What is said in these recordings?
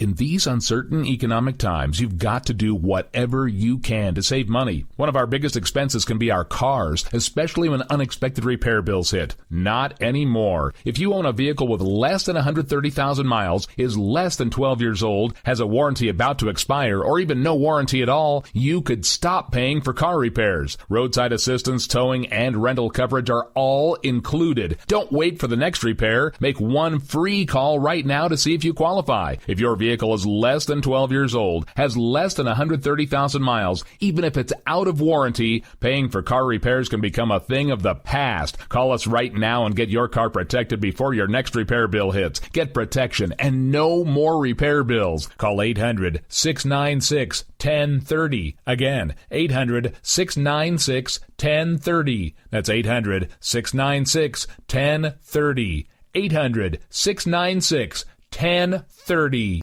In these uncertain economic times, you've got to do whatever you can to save money. One of our biggest expenses can be our cars, especially when unexpected repair bills hit. Not anymore. If you own a vehicle with less than 130,000 miles, is less than 12 years old, has a warranty about to expire, or even no warranty at all, you could stop paying for car repairs. Roadside assistance, towing, and rental coverage are all included. Don't wait for the next repair. Make one free call right now to see if you qualify. If your vehicle is less than 12 years old, has less than 130,000 miles, even if it's out of warranty, paying for car repairs can become a thing of the past. Call us right now and get your car protected before your next repair bill hits. Get protection and no more repair bills. Call 800-696-1030. Again, 800-696-1030. That's 800-696-1030. 800-696-1030.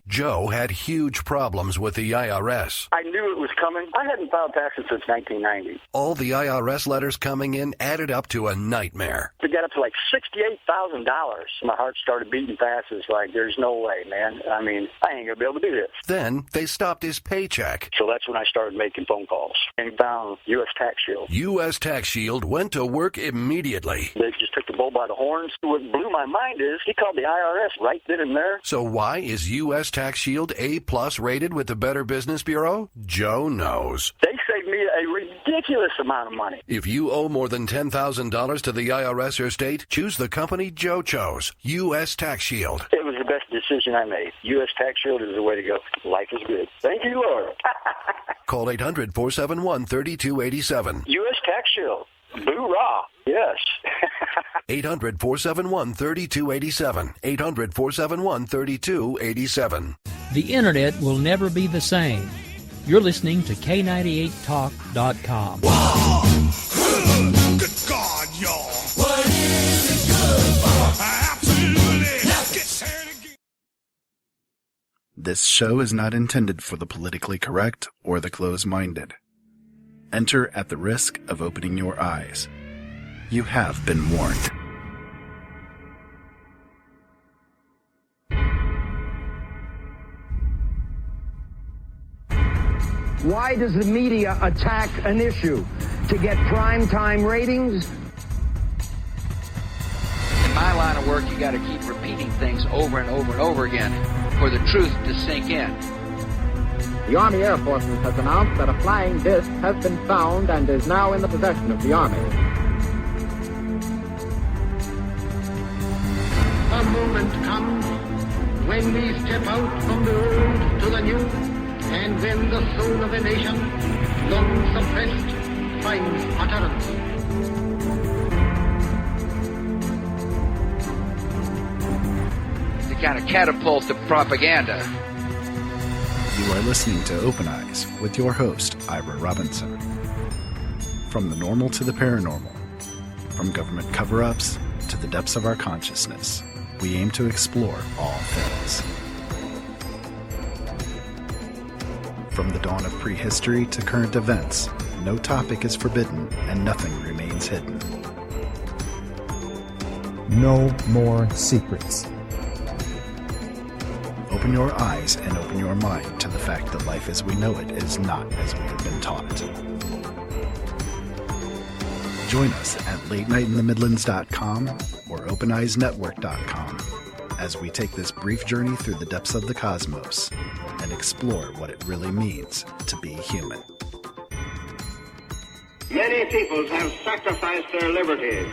Joe had huge problems with the IRS. I knew it was coming. I hadn't filed taxes since 1990. All the IRS letters coming in added up to a nightmare. To get up to like $68,000. My heart started beating fast. It's like, there's no way, man. I mean, I ain't going to be able to do this. Then they stopped his paycheck. So that's when I started making phone calls and found U.S. Tax Shield. U.S. Tax Shield went to work immediately. They just took the bull by the horns. What blew my mind is he called the IRS right then and there. So why is U.S. Tax Shield A+ rated with the Better Business Bureau? Joe knows. They saved me a ridiculous amount of money. If you owe more than $10,000 to the IRS or state, choose the company Joe chose, U.S. Tax Shield. It was the best decision I made. U.S. Tax Shield is the way to go. Life is good. Thank you, Lord. Call 800-471-3287. U.S. Tax Shield. Boo-rah. Yes. 800-471-3287. 800-471-3287. The Internet will never be the same. You're listening to K98Talk.com. Whoa! Good God, y'all. What is it good for? Absolutely. Let's get started again. This show is not intended for the politically correct or the close-minded. Enter at the risk of opening your eyes. You have been warned. Why does the media attack an issue? To get primetime ratings? In my line of work, you got to keep repeating things over and over and over again for the truth to sink in. The Army Air Forces has announced that a flying disc has been found and is now in the possession of the Army. A moment comes when we step out from the old to the new, and when the soul of a nation, long suppressed, finds utterance. To kind of catapult the propaganda. You are listening to Open Eyes with your host, Ira Robinson. From the normal to the paranormal, from government cover-ups to the depths of our consciousness, we aim to explore all things. From the dawn of prehistory to current events, no topic is forbidden and nothing remains hidden. No more secrets. Open your eyes and open your mind to the fact that life as we know it is not as we have been taught. Join us at LateNightInTheMidlands.com or OpenEyesNetwork.com as we take this brief journey through the depths of the cosmos and explore what it really means to be human. Many peoples have sacrificed their liberties,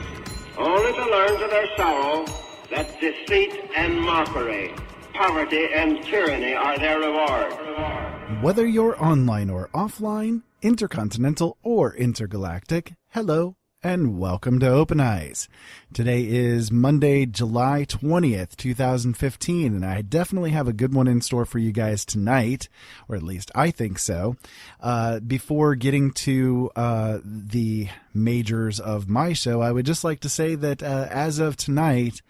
only to learn to their sorrow that deceit and mockery, poverty and tyranny are their reward. Whether you're online or offline, intercontinental or intergalactic, hello and welcome to Open Eyes. Today is Monday, July 20th, 2015, and I definitely have a good one in store for you guys tonight, or at least I think so. Before getting to the majors of my show, I would just like to say that as of tonight,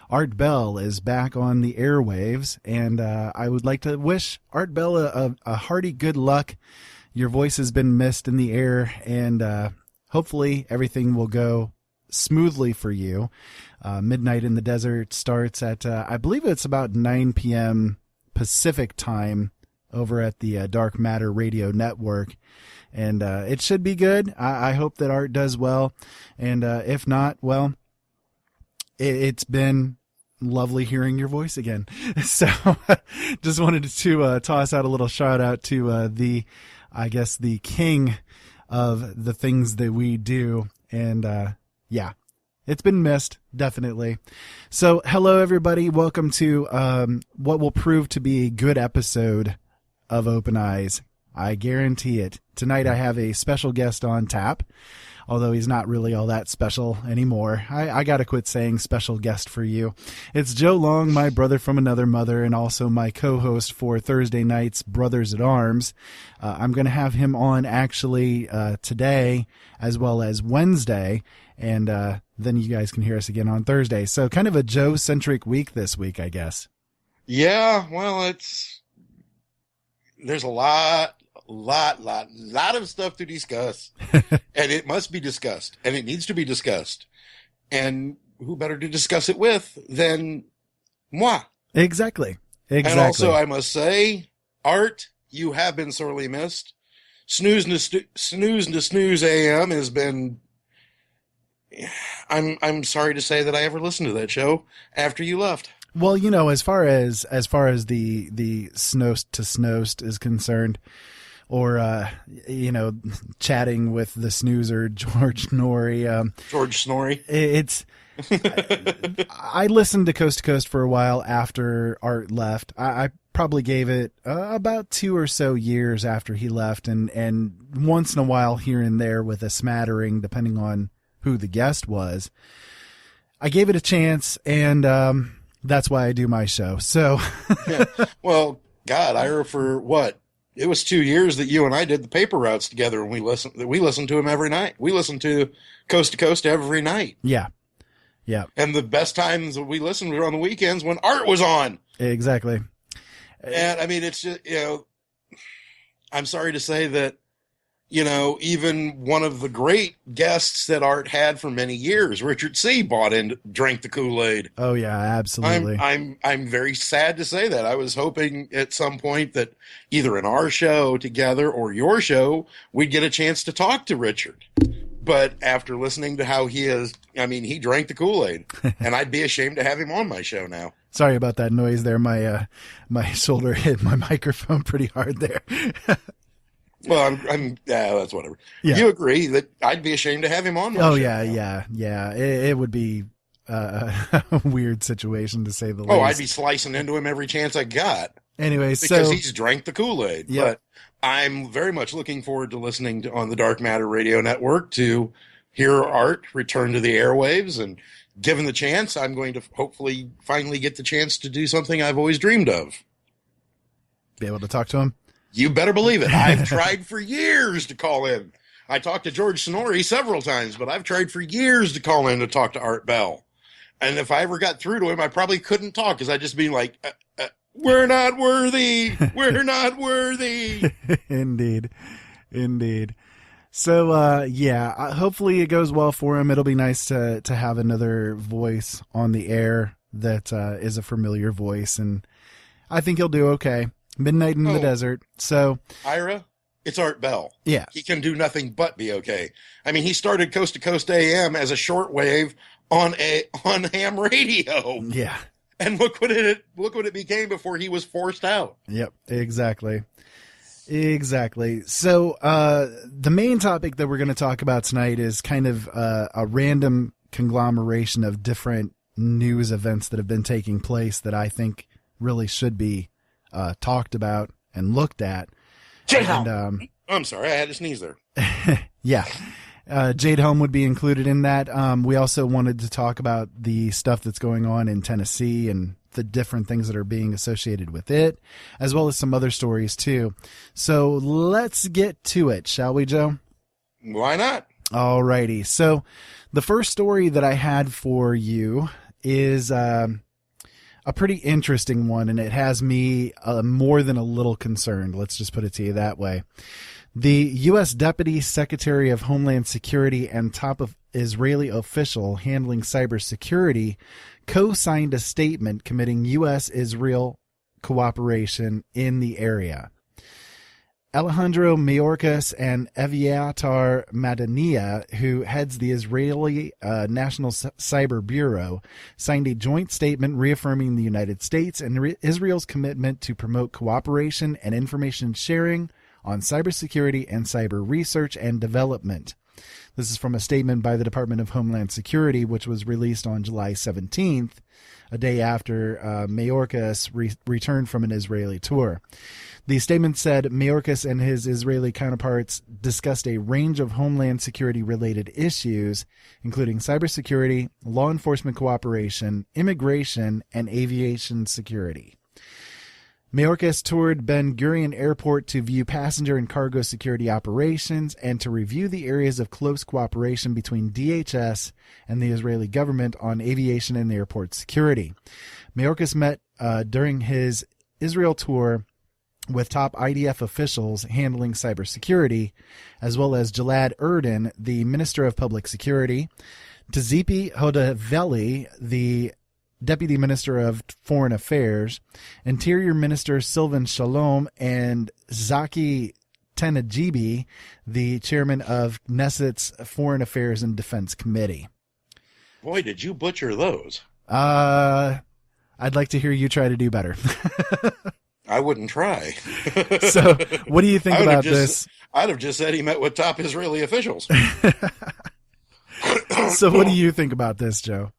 Art Bell is back on the airwaves, and I would like to wish Art Bell a hearty good luck. Your voice has been missed in the air, and hopefully everything will go smoothly for you. Midnight in the Desert starts at, I believe it's about 9 p.m. Pacific time over at the Dark Matter Radio Network. And it should be good. I hope that Art does well. And if not, well, it's been lovely hearing your voice again. So just wanted to toss out a little shout out to the king of the things that we do. And yeah, it's been missed, definitely. So hello, everybody. Welcome to what will prove to be a good episode of Open Eyes. I guarantee it. Tonight I have a special guest on tap, although he's not really all that special anymore. I got to quit saying special guest for you. It's Joe Long, my brother from another mother, and also my co-host for Thursday night's Brothers at Arms. I'm going to have him on actually today as well as Wednesday, and then you guys can hear us again on Thursday. So kind of a Joe-centric week this week, I guess. Yeah, well, there's a lot of stuff to discuss, and it must be discussed, and it needs to be discussed, and who better to discuss it with than moi? Exactly. And also, I must say, Art, you have been sorely missed. Snooze to Snooze AM has been. I'm sorry to say that I ever listened to that show after you left. Well, you know, as far as the Snost to Snost is concerned, or chatting with the snoozer George Norrie. George Snorri. It's I listened to Coast for a while after Art left. I probably gave it about 2 or so years after he left, and once in a while here and there with a smattering, depending on who the guest was. I gave it a chance, and that's why I do my show. So, yeah. Well, God, Ira, for what? It was 2 years that you and I did the paper routes together, and we listened to him every night. We listened to Coast every night. Yeah. Yeah. And the best times that we listened were on the weekends when Art was on. Exactly. And I mean, it's just, I'm sorry to say that, even one of the great guests that Art had for many years, Richard C., drank the Kool-Aid. Oh yeah, absolutely. I'm very sad to say that. I was hoping at some point that either in our show together or your show, we'd get a chance to talk to Richard. But after listening to how he is, he drank the Kool-Aid, and I'd be ashamed to have him on my show now. Sorry about that noise there. My shoulder hit my microphone pretty hard there. Well, that's whatever. Yeah. You agree that I'd be ashamed to have him on my show. Oh, yeah. It would be a weird situation, to say the least. Oh, I'd be slicing into him every chance I got. Anyways, because he's drank the Kool-Aid. Yep. But I'm very much looking forward to listening on the Dark Matter Radio Network to hear Art return to the airwaves. And given the chance, I'm going to hopefully finally get the chance to do something I've always dreamed of. Be able to talk to him? You better believe it. I've tried for years to call in. I talked to George Snorri several times, but I've tried for years to call in to talk to Art Bell. And if I ever got through to him, I probably couldn't talk because I'd just be like, we're not worthy. We're not worthy. Indeed. So, hopefully it goes well for him. It'll be nice to have another voice on the air that is a familiar voice, and I think he'll do okay. Midnight in the Desert. So, Ira, it's Art Bell. Yeah. He can do nothing but be okay. He started Coast to Coast AM as a shortwave on ham radio. Yeah. And look what it became before he was forced out. Yep, exactly. So, the main topic that we're going to talk about tonight is kind of a random conglomeration of different news events that have been taking place that I think really should be talked about and looked at. And, I'm sorry, I had to sneeze there. Yeah. Jade Helm would be included in that. We also wanted to talk about the stuff that's going on in Tennessee and the different things that are being associated with it, as well as some other stories too. So let's get to it, shall we, Joe? Why not? Alrighty. So the first story that I had for you is a pretty interesting one, and it has me more than a little concerned. Let's just put it to you that way. The U.S. Deputy Secretary of Homeland Security and top of Israeli official handling cybersecurity co-signed a statement committing U.S.-Israel cooperation in the area. Alejandro Mayorkas and Eviatar Madania, who heads the Israeli National Cyber Bureau, signed a joint statement reaffirming the United States and Israel's commitment to promote cooperation and information sharing on cybersecurity and cyber research and development. This is from a statement by the Department of Homeland Security, which was released on July 17th, a day after Mayorkas returned from an Israeli tour. The statement said Mayorkas and his Israeli counterparts discussed a range of homeland security-related issues, including cybersecurity, law enforcement cooperation, immigration, and aviation security. Mayorkas toured Ben Gurion Airport to view passenger and cargo security operations and to review the areas of close cooperation between DHS and the Israeli government on aviation and airport security. Mayorkas met during his Israel tour with top IDF officials handling cybersecurity, as well as Gilad Erdan, the Minister of Public Security, Tzipi Hodaveli, the Deputy Minister of Foreign Affairs, Interior Minister Sylvan Shalom, and Zaki Tenajibi, the chairman of Knesset's Foreign Affairs and Defense Committee. Boy, did you butcher those. I'd like to hear you try to do better. I wouldn't try. So, what do you think about this? I'd have just said he met with top Israeli officials. So, what do you think about this, Joe?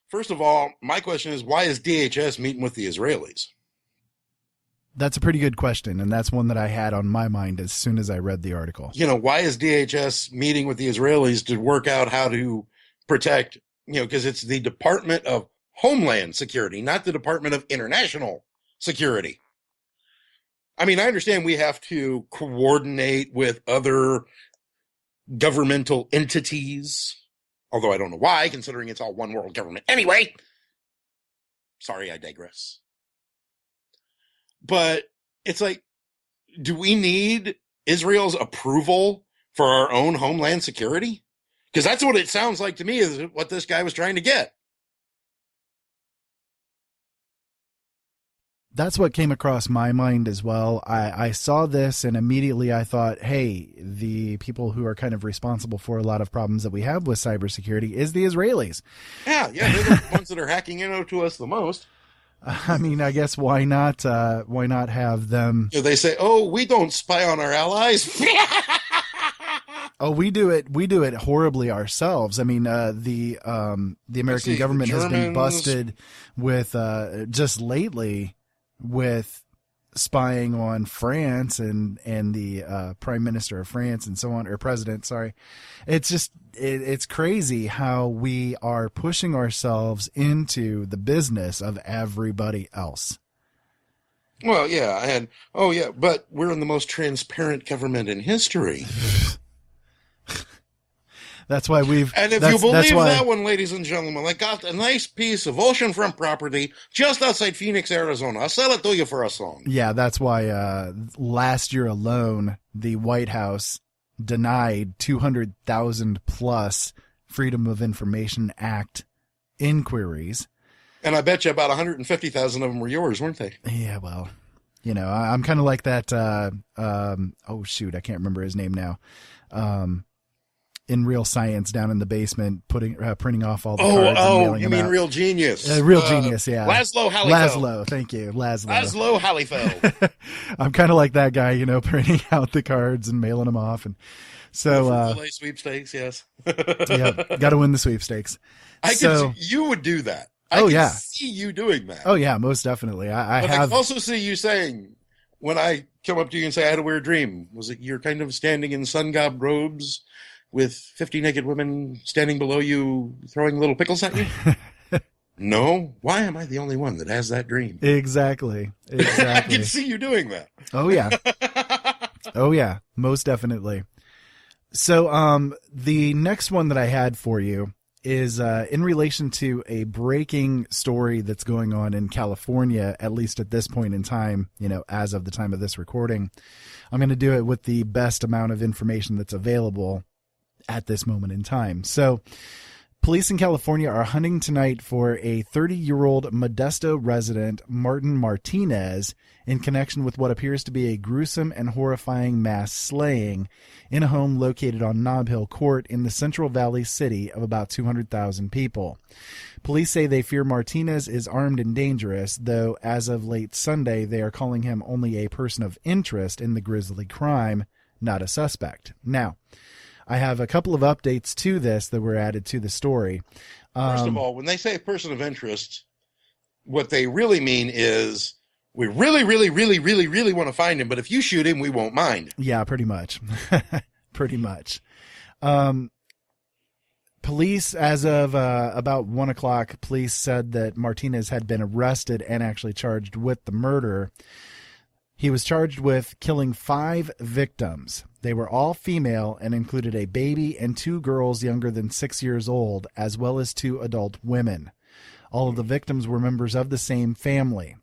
First of all, my question is, why is DHS meeting with the Israelis? That's a pretty good question, and that's one that I had on my mind as soon as I read the article. You know, why is DHS meeting with the Israelis to work out how to protect, because it's the Department of Homeland Security, not the Department of International Security. I mean, I understand we have to coordinate with other governmental entities, although I don't know why, considering it's all one world government. Anyway, sorry, I digress. But it's like, do we need Israel's approval for our own homeland security? Because that's what it sounds like to me is what this guy was trying to get. That's what came across my mind as well. I saw this and immediately I thought, hey, the people who are kind of responsible for a lot of problems that we have with cybersecurity is the Israelis. Yeah, they're the ones that are hacking into us the most. I mean, I guess why not have them? They say, "Oh, we don't spy on our allies." Oh, we do it horribly ourselves. I mean, the American government has been busted with just lately with spying on France and the Prime Minister of France and so on, or President. Sorry, it's just it's crazy how we are pushing ourselves into the business of everybody else. Well, yeah, but we're in the most transparent government in history. That's why we've... And if you believe that one, ladies and gentlemen, I got a nice piece of oceanfront property just outside Phoenix, Arizona. I'll sell it to you for a song. Yeah, that's why last year alone, the White House denied 200,000 plus Freedom of Information Act inquiries. And I bet you about 150,000 of them were yours, weren't they? Yeah, well, I'm kind of like that... oh, shoot, I can't remember his name now. In Real Science down in the basement, printing off all the cards and mailing them out. Real Genius? Real Genius, yeah. Laszlo Halleyfeld. Laszlo, thank you. Laszlo Halleyfeld. I'm kind of like that guy, printing out the cards and mailing them off. And so, sweepstakes, yes. Yeah, got to win the sweepstakes. Could see you would do that. I could see you doing that. Oh yeah, most definitely. I can also see you saying, when I come up to you and say, I had a weird dream, was it you're kind of standing in sun-gobbed robes with 50 naked women standing below you throwing little pickles at you? No? Why am I the only one that has that dream? Exactly. I can see you doing that. Oh, yeah. Oh, yeah. Most definitely. So the next one that I had for you is in relation to a breaking story that's going on in California, at least at this point in time, as of the time of this recording. I'm going to do it with the best amount of information that's available at this moment in time. So, police in California are hunting tonight for a 30-year-old Modesto resident, Martin Martinez, in connection with what appears to be a gruesome and horrifying mass slaying in a home located on Nob Hill Court in the Central Valley city of about 200,000 people. Police say they fear Martinez is armed and dangerous, though as of late Sunday, they are calling him only a person of interest in the grisly crime, not a suspect. Now, I have a couple of updates to this that were added to the story. First of all, when they say a person of interest, what they really mean is we really, really, really, really, really want to find him, but if you shoot him, we won't mind. Yeah, pretty much. Pretty much. Police, as of about 1 o'clock, police said that Martinez had been arrested and actually charged with the murder. He was charged with killing 5 victims. They were all female and included a baby and 2 girls younger than 6 years old, as well as 2 adult women. All of the victims were members of the same family.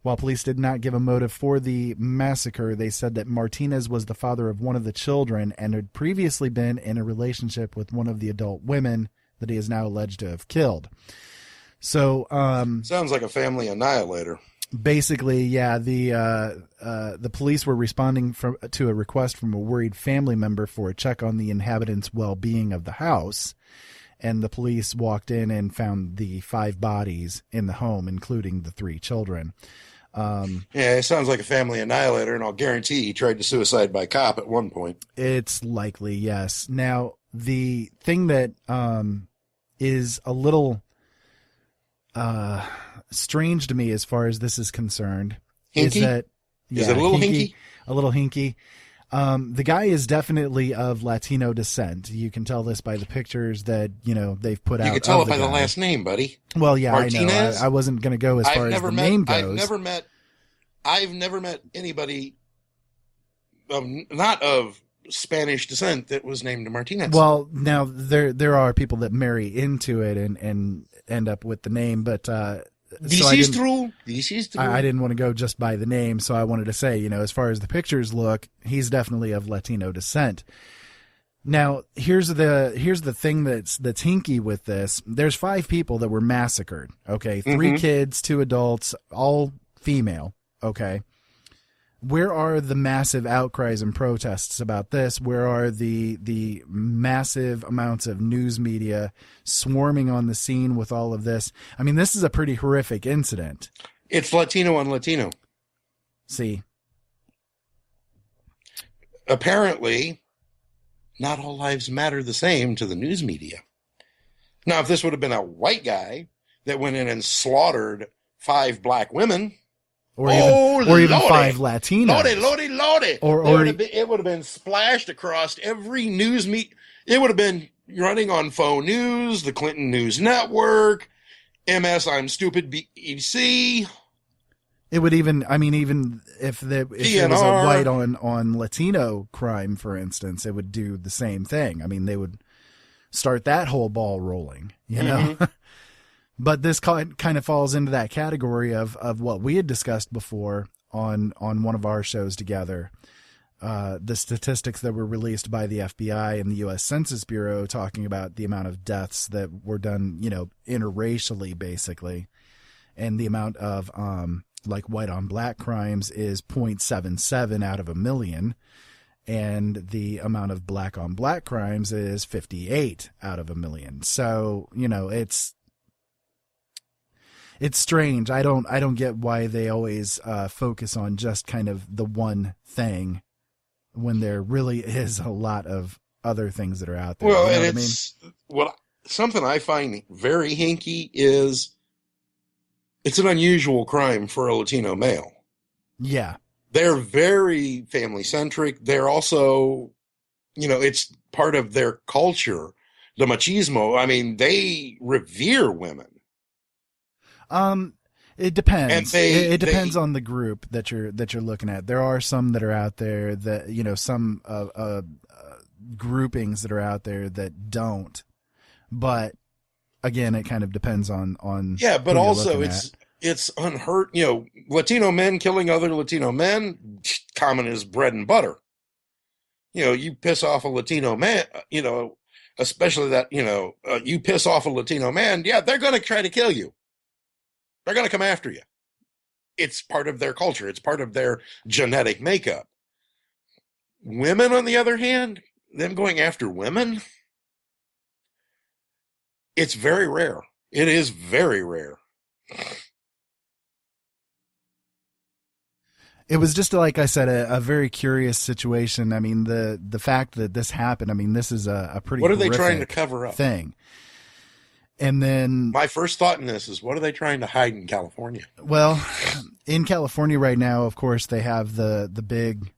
While police did not give a motive for the massacre, they said that Martinez was the father of one of the children and had previously been in a relationship with one of the adult women that he is now alleged to have killed. So, sounds like a family annihilator. Basically, yeah, the police were responding to a request from a worried family member for a check on the inhabitants' well-being of the house, and the police walked in and found the 5 bodies in the home, including the 3 children. Yeah, it sounds like a family annihilator, and I'll guarantee he tried to suicide by cop at one point. It's likely, yes. Now, the thing that is a little strange to me as far as this is concerned hinky? Is that is it a little hinky? A little hinky. The guy is definitely of Latino descent. You can tell this by the pictures that they've put out. You can tell it by the last name, buddy. Well, yeah, Martinez? I know. I wasn't going to go as far as the name goes. I've never met anybody not of Spanish descent that was named Martinez. Well, now there are people that marry into it and end up with the name, but this is true. I didn't want to go just by the name, so I wanted to say, as far as the pictures look, he's definitely of Latino descent. Now, here's the thing that's hinky with this. There's 5 people that were massacred. Okay, 3 kids, 2 adults, all female. Okay. Where are the massive outcries and protests about this? Where are the massive amounts of news media swarming on the scene with all of this? I mean, this is a pretty horrific incident. It's Latino on Latino. See? Apparently, not all lives matter the same to the news media. Now, if this would have been a white guy that went in and slaughtered 5 black women... Or even 5 Latinos. Lordy. It would have been splashed across every news It would have been running on Faux News, the Clinton News Network, MS I'm Stupid BBC. It would even if it was a white on Latino crime, for instance, it would do the same thing. I mean, they would start that whole ball rolling, you know? But this kind of falls into that category of what we had discussed before on one of our shows together. The statistics that were released by the FBI and the U.S. Census Bureau talking about the amount of deaths that were done, interracially, basically. And the amount of, white on black crimes is 0.77 out of 1 million. And the amount of black on black crimes is 58 out of 1 million. So, it's strange. I don't get why they always focus on just kind of the one thing when there really is a lot of other things that are out there. Well, and something I find very hinky is it's an unusual crime for a Latino male. Yeah. They're very family centric. They're also, it's part of their culture, the machismo. I mean, they revere women. It depends. It depends on the group that you're looking at. There are some that are out there that, some groupings that are out there that don't. But again, it kind of depends on yeah, but who you're also looking it's unheard. Latino men killing other Latino men, common as bread and butter. You piss off a Latino man, especially that, you piss off a Latino man, yeah, they're going to try to kill you. They're going to come after you. It's part of their culture. It's part of their genetic makeup. Women, on the other hand, them going after women, it's very rare. It is very rare. It was just, like I said, a very curious situation. I mean, the fact that this happened, I mean, this is a pretty What are they trying to cover up? Thing. And then my first thought in this is, what are they trying to hide in California? Well, in California right now, of course, they have the big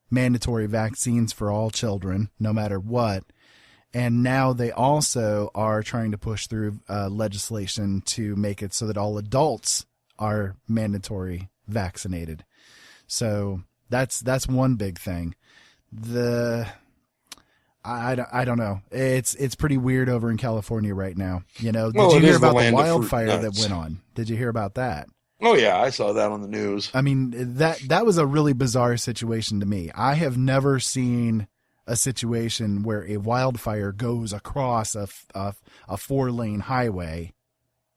mandatory vaccines for all children, no matter what. And now they also are trying to push through legislation to make it so that all adults are mandatory vaccinated. So that's one big thing. I don't know. It's pretty weird over in California right now. Did you hear about the wildfire that went on? Did you hear about that? Oh yeah, I saw that on the news. I mean, that was a really bizarre situation to me. I have never seen a situation where a wildfire goes across a 4-lane highway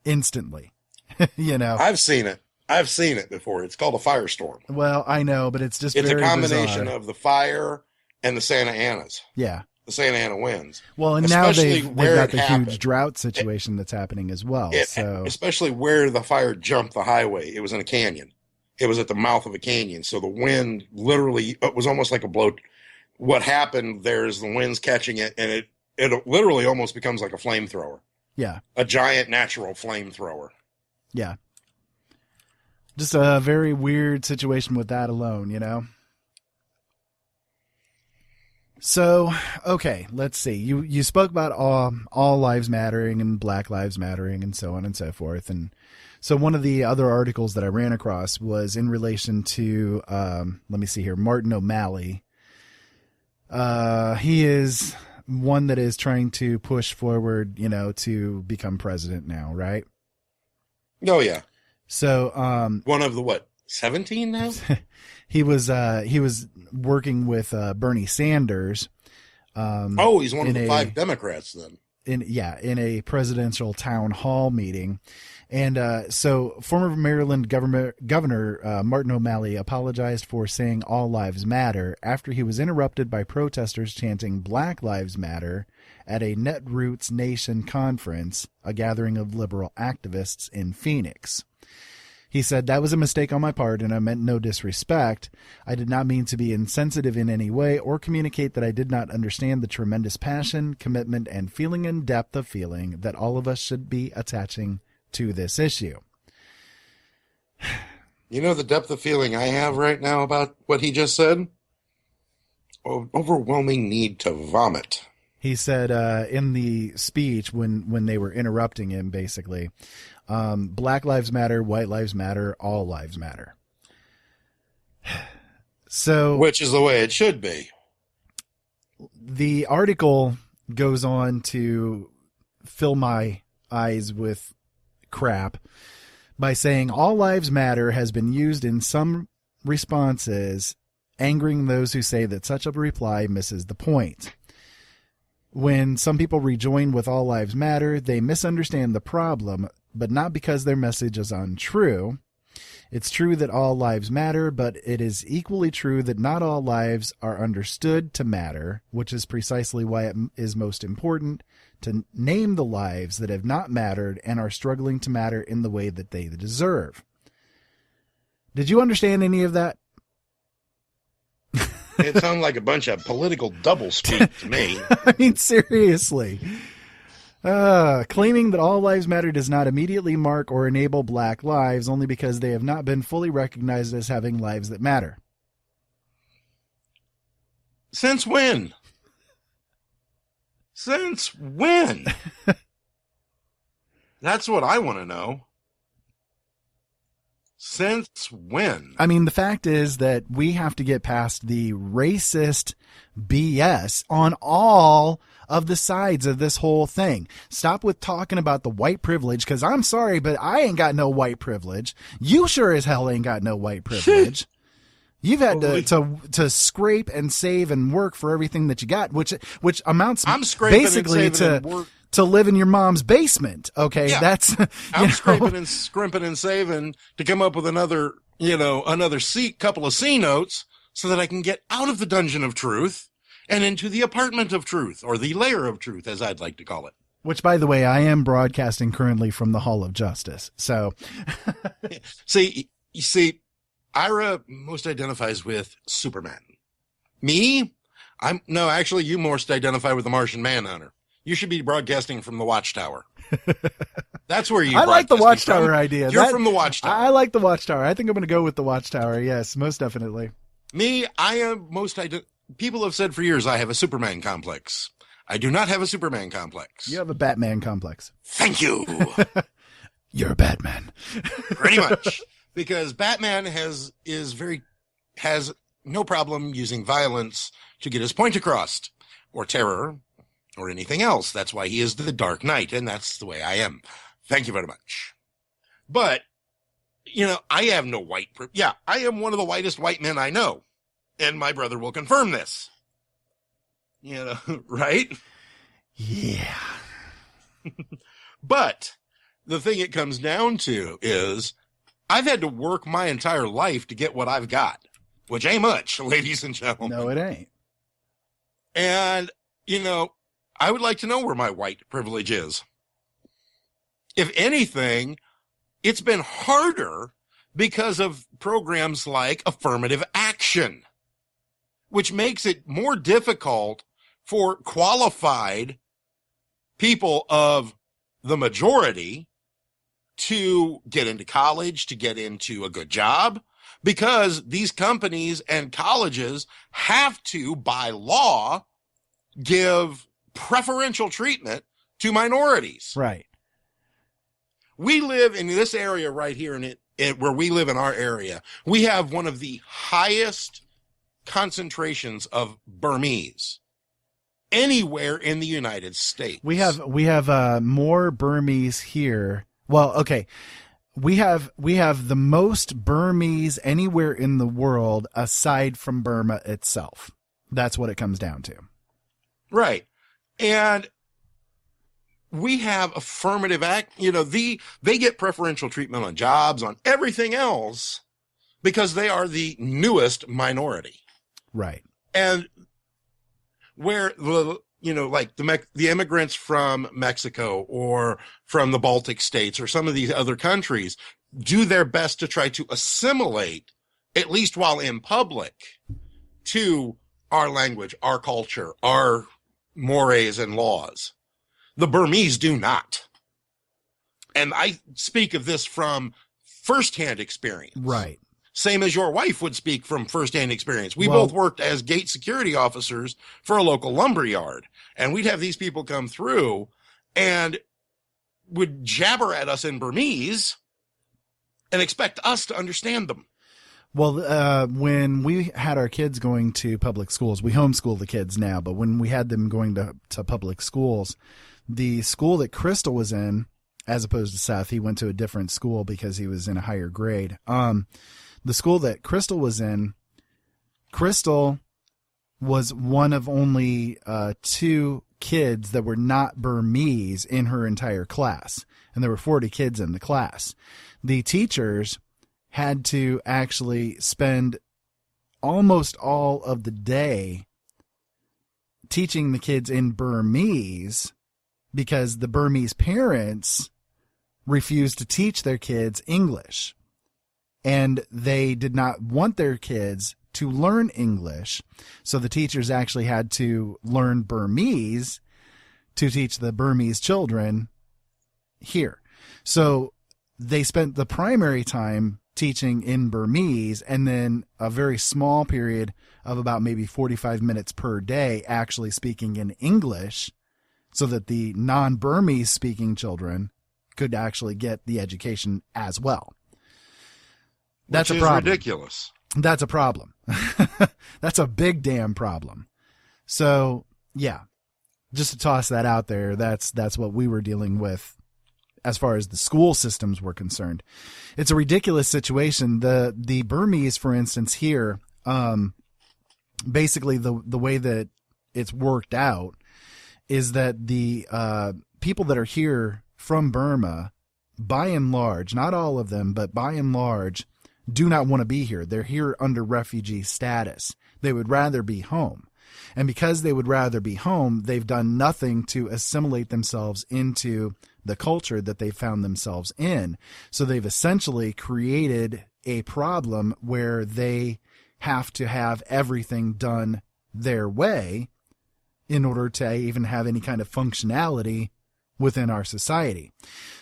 instantly. I've seen it. I've seen it before. It's called a firestorm. Well, I know, but it's a combination bizarre. of the fire and the Santa Anas. Yeah. The Santa Ana winds. Well, and now they've got the huge drought situation that's happening as well. Especially where the fire jumped the highway. It was in a canyon. It was at the mouth of a canyon. So the wind literally, it was almost like a blow. What happened there is the wind's catching it, and it literally almost becomes like a flamethrower. Yeah. A giant natural flamethrower. Yeah. Just a very weird situation with that alone, So, okay, let's see. You spoke about all lives mattering and Black Lives Mattering and so on and so forth. And so one of the other articles that I ran across was in relation to, let me see here, Martin O'Malley. He is one that is trying to push forward, to become president now, right? Oh, yeah. So, one of the 17 now? He was working with Bernie Sanders. He's one of the 5 Democrats then. In a presidential town hall meeting. And so former Maryland Governor Martin O'Malley apologized for saying all lives matter after he was interrupted by protesters chanting Black Lives Matter at a Netroots Nation conference, a gathering of liberal activists in Phoenix. He said, "That was a mistake on my part, and I meant no disrespect. I did not mean to be insensitive in any way or communicate that I did not understand the tremendous passion, commitment, and feeling and depth of feeling that all of us should be attaching to this issue." The depth of feeling I have right now about what he just said? Overwhelming need to vomit. He said in the speech when they were interrupting him, basically, Black Lives Matter, White Lives Matter, all lives matter. So, which is the way it should be. The article goes on to fill my eyes with crap by saying all lives matter has been used in some responses, angering those who say that such a reply misses the point. When some people rejoin with all lives matter, they misunderstand the problem, but not because their message is untrue. It's true that all lives matter, but it is equally true that not all lives are understood to matter, which is precisely why it is most important to name the lives that have not mattered and are struggling to matter in the way that they deserve. Did you understand any of that? It sounded like a bunch of political doublespeak to me. I mean, seriously. Claiming that all lives matter does not immediately mark or enable Black lives only because they have not been fully recognized as having lives that matter. Since when? Since when? That's what I want to know. Since when? I mean, the fact is that we have to get past the racist BS on all of the sides of this whole thing. Stop with talking about the white privilege, because I'm sorry, but I ain't got no white privilege. You sure as hell ain't got no white privilege. You've had to scrape and save and work for everything that you got, which amounts basically to live in your mom's basement. Okay. Yeah. That's, I'm scraping and scrimping and saving to come up with another couple of C notes so that I can get out of the dungeon of truth and into the apartment of truth, or the lair of truth, as I'd like to call it. Which, by the way, I am broadcasting currently from the Hall of Justice. So see, Ira most identifies with Superman. Me? Actually, you most identify with the Martian Manhunter. You should be broadcasting from the Watchtower. That's where you. I like the Watchtower idea. You're from the Watchtower. I like the Watchtower. I think I'm going to go with the Watchtower. Yes, most definitely. Me, I am people have said for years I have a Superman complex. I do not have a Superman complex. You have a Batman complex. Thank you. You're a Batman. Pretty much. Because Batman has no problem using violence to get his point across, or terror, or anything else. That's why he is the Dark Knight, and that's the way I am. Thank you very much. But, I have no white... I am one of the whitest white men I know, and my brother will confirm this. Right? Yeah. But the thing it comes down to is I've had to work my entire life to get what I've got, which ain't much, ladies and gentlemen. No, it ain't. And, I would like to know where my white privilege is. If anything, it's been harder because of programs like affirmative action, which makes it more difficult for qualified people of the majority to get into college, to get into a good job, because these companies and colleges have to, by law, give preferential treatment to minorities. Right. We live in this area right here, where we live in our area, we have one of the highest concentrations of Burmese anywhere in the United States. We have more Burmese here. Well, okay. We have the most Burmese anywhere in the world aside from Burma itself. That's what it comes down to. Right. And we have affirmative act, they get preferential treatment on jobs, on everything else, because they are the newest minority. Right. And where like the immigrants from Mexico or from the Baltic states or some of these other countries do their best to try to assimilate, at least while in public, to our language, our culture, our mores and laws. The Burmese do not. And I speak of this from firsthand experience. Right. Same as your wife would speak from firsthand experience. We both worked as gate security officers for a local lumber yard, and we'd have these people come through and would jabber at us in Burmese and expect us to understand them. Well, when we had our kids going to public schools, we homeschool the kids now, but when we had them going to public schools, the school that Crystal was in, as opposed to Seth, he went to a different school because he was in a higher grade. The school that Crystal was in, Crystal was one of only 2 kids that were not Burmese in her entire class. And there were 40 kids in the class. The teachers had to actually spend almost all of the day teaching the kids in Burmese because the Burmese parents refused to teach their kids English. And they did not want their kids to learn English. So the teachers actually had to learn Burmese to teach the Burmese children here. So they spent the primary time teaching in Burmese and then a very small period of about maybe 45 minutes per day actually speaking in English so that the non-Burmese speaking children could actually get the education as well. That's Which a problem. Is ridiculous. That's a problem. That's a big damn problem. So yeah, just to toss that out there, that's what we were dealing with as far as the school systems were concerned. It's a ridiculous situation. The Burmese, for instance, here, basically the way that it's worked out is that the people that are here from Burma, by and large, not all of them, but by and large, do not want to be here. They're here under refugee status. They would rather be home. And because they would rather be home, they've done nothing to assimilate themselves into the culture that they found themselves in. So they've essentially created a problem where they have to have everything done their way in order to even have any kind of functionality within our society.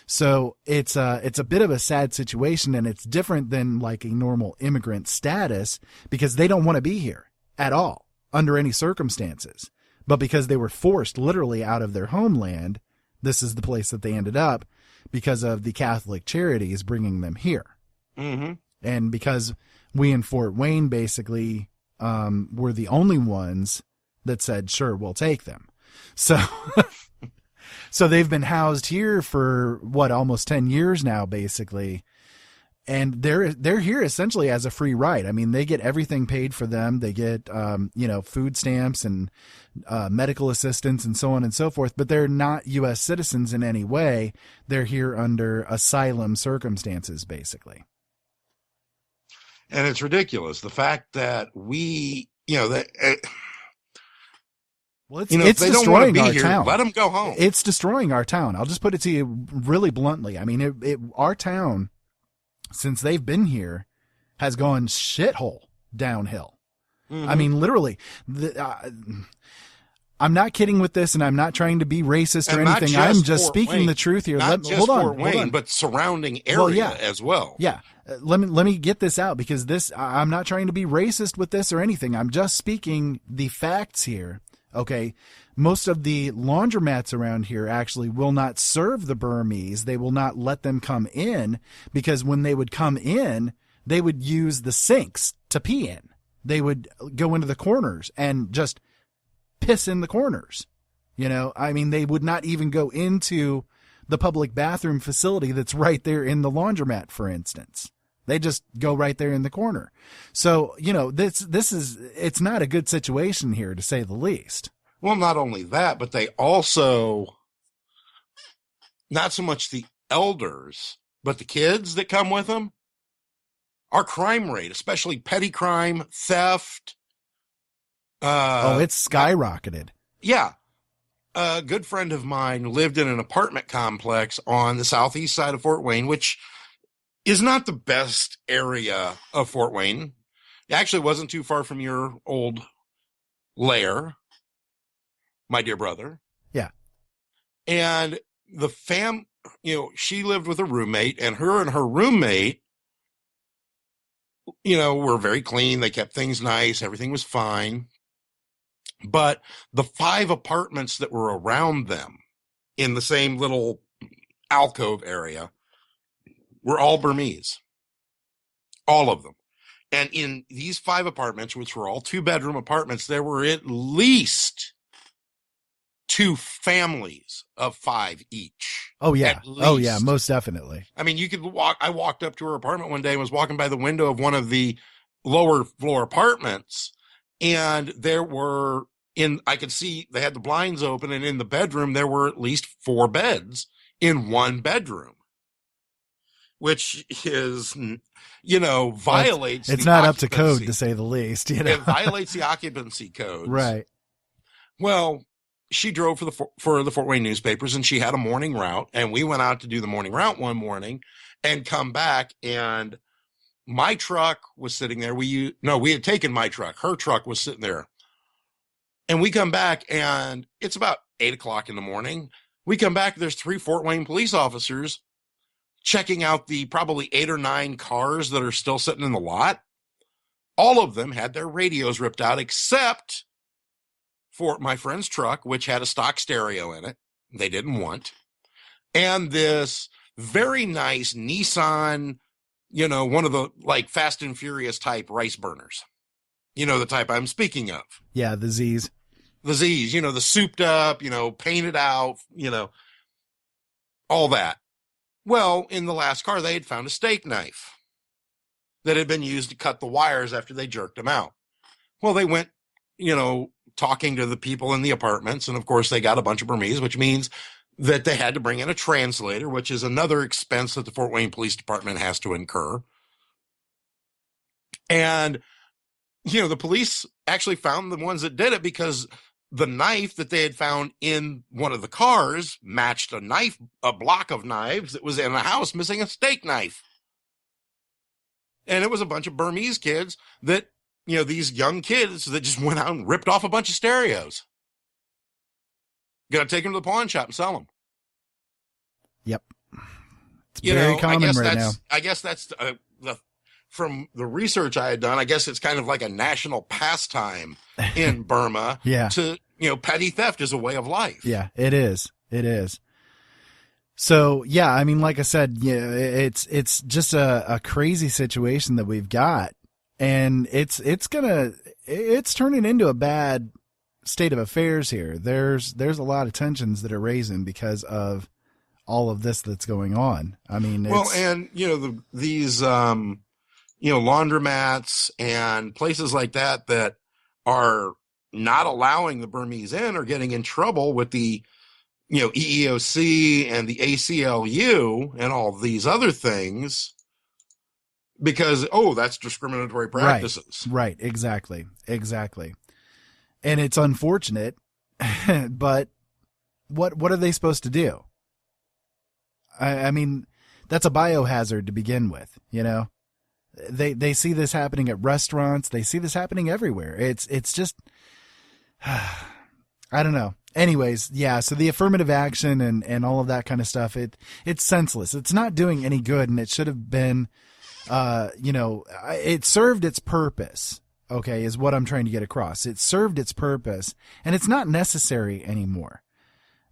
So it's a bit of a sad situation, and it's different than like a normal immigrant status because they don't want to be here at all under any circumstances. But because they were forced literally out of their homeland, this is the place that they ended up because of the Catholic Charities bringing them here. Mm-hmm. And because we in Fort Wayne basically were the only ones that said, sure, we'll take them. So so they've been housed here for almost 10 years now, basically. And they're here essentially as a free ride. I mean, they get everything paid for them. They get, food stamps and medical assistance and so on and so forth, but they're not U.S. citizens in any way. They're here under asylum circumstances, basically. And it's ridiculous. The fact that we, well, it's if they don't want to be our here, town. let them go home. It's destroying our town. I'll just put it to you really bluntly. I mean, our town, since they've been here, has gone shithole downhill. Mm-hmm. I mean, literally. I'm not kidding with this, and I'm not trying to be racist or anything. I'm just speaking the truth here. Hold on, but surrounding area as well. Yeah. Let me get this out because I'm not trying to be racist with this or anything. I'm just speaking the facts here. Okay. Most of the laundromats around here actually will not serve the Burmese. They will not let them come in because when they would come in, they would use the sinks to pee in. They would go into the corners and just piss in the corners. I mean, they would not even go into the public bathroom facility that's right there in the laundromat, for instance. They just go right there in the corner. So, it's not a good situation here, to say the least. Well, not only that, but they also, not so much the elders, but the kids that come with them, our crime rate, especially petty crime, theft. It's skyrocketed. Yeah. A good friend of mine lived in an apartment complex on the southeast side of Fort Wayne, which is not the best area of Fort Wayne. It actually wasn't too far from your old lair, my dear brother. Yeah. And the she lived with a roommate, and her roommate, were very clean. They kept things nice. Everything was fine. But the 5 apartments that were around them in the same little alcove area were all Burmese. All of them. And in these 5 apartments, which were all 2-bedroom apartments, there were at least 2 families of 5 each. Oh, yeah. Oh, yeah, most definitely. I mean, I walked up to her apartment one day and was walking by the window of one of the lower floor apartments, and I could see they had the blinds open, and in the bedroom, there were at least 4 beds in one bedroom, which is, violates. It's not up to code, to say the least. It violates the occupancy codes. Right. Well, she drove for the Fort Wayne newspapers, and she had a morning route, and we went out to do the morning route one morning and come back, and my truck was sitting there. We had taken my truck. Her truck was sitting there. And we come back, and it's about 8:00 in the morning. We come back, there's 3 Fort Wayne police officers checking out the probably 8 or 9 cars that are still sitting in the lot. All of them had their radios ripped out, except for my friend's truck, which had a stock stereo in it. They didn't want. And this very nice Nissan, one of the like Fast and Furious type rice burners. The type I'm speaking of. Yeah, the Z's. The Z's, the souped up, painted out, all that. Well, in the last car, they had found a steak knife that had been used to cut the wires after they jerked them out. Well, they went, talking to the people in the apartments, and of course they got a bunch of Burmese, which means that they had to bring in a translator, which is another expense that the Fort Wayne Police Department has to incur. And, the police actually found the ones that did it because the knife that they had found in one of the cars matched a block of knives that was in a house missing a steak knife. And it was a bunch of Burmese kids that, these young kids that just went out and ripped off a bunch of stereos. Got to take them to the pawn shop and sell them. Yep. It's very common right now. I guess that's from the research I had done, I guess it's kind of like a national pastime in Burma. Yeah. To, petty theft is a way of life. Yeah, it is. It is. So, yeah, I mean, like I said, it's just a crazy situation that we've got, and it's turning into a bad state of affairs here. There's a lot of tensions that are raising because of all of this that's going on. I mean, these laundromats and places like that are not allowing the Burmese in are getting in trouble with the, EEOC and the ACLU and all these other things because, that's discriminatory practices. Right. Exactly. And it's unfortunate, but what are they supposed to do? I mean, that's a biohazard to begin with, They see this happening at restaurants. They see this happening everywhere. It's just, I don't know. Anyways, yeah. So the affirmative action and all of that kind of stuff, it's senseless. It's not doing any good, and it should have been, it served its purpose. Okay, is what I'm trying to get across. It served its purpose, and it's not necessary anymore.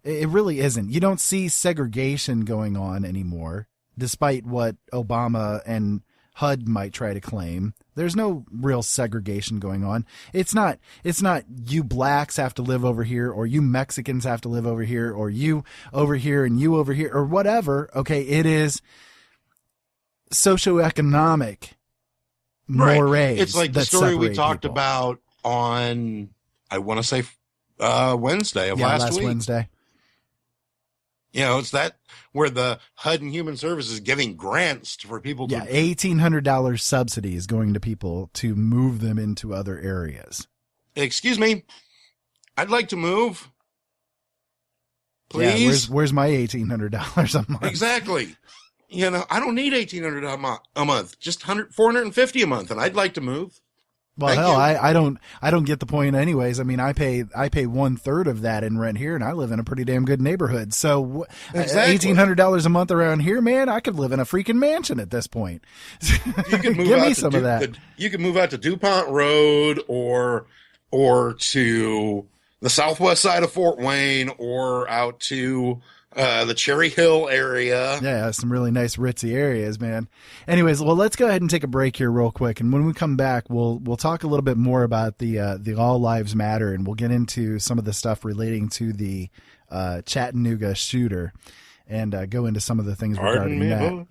It really isn't. You don't see segregation going on anymore, despite what Obama and HUD might try to claim. There's no real segregation going on. It's not you blacks have to live over here, or you Mexicans have to live over here, or you over here and you over here, or whatever. Okay, it is socioeconomic mores. Right. It's like the story we talked about on, I want to say, Wednesday of last week. Wednesday. It's that where the HUD and Human Services is giving grants for people to. Yeah, $1,800 subsidy is going to people to move them into other areas. Excuse me. I'd like to move. Please. Yeah, where's my $1,800 a month? Exactly. I don't need $1,800 a month, just $450 a month, and I'd like to move. Well, hell, I don't get the point anyways. I mean, I pay 1/3 of that in rent here, and I live in a pretty damn good neighborhood. So exactly. $1,800 a month around here, man, I could live in a freaking mansion at this point. You could move Give me some of that. You could move out to DuPont Road or to the southwest side of Fort Wayne or out to the Cherry Hill area. Yeah, some really nice ritzy areas, man. Anyways, well, let's go ahead and take a break here real quick, and when we come back, we'll talk a little bit more about the All Lives Matter, and we'll get into some of the stuff relating to the Chattanooga shooter, and go into some of the things regarding that. Boy.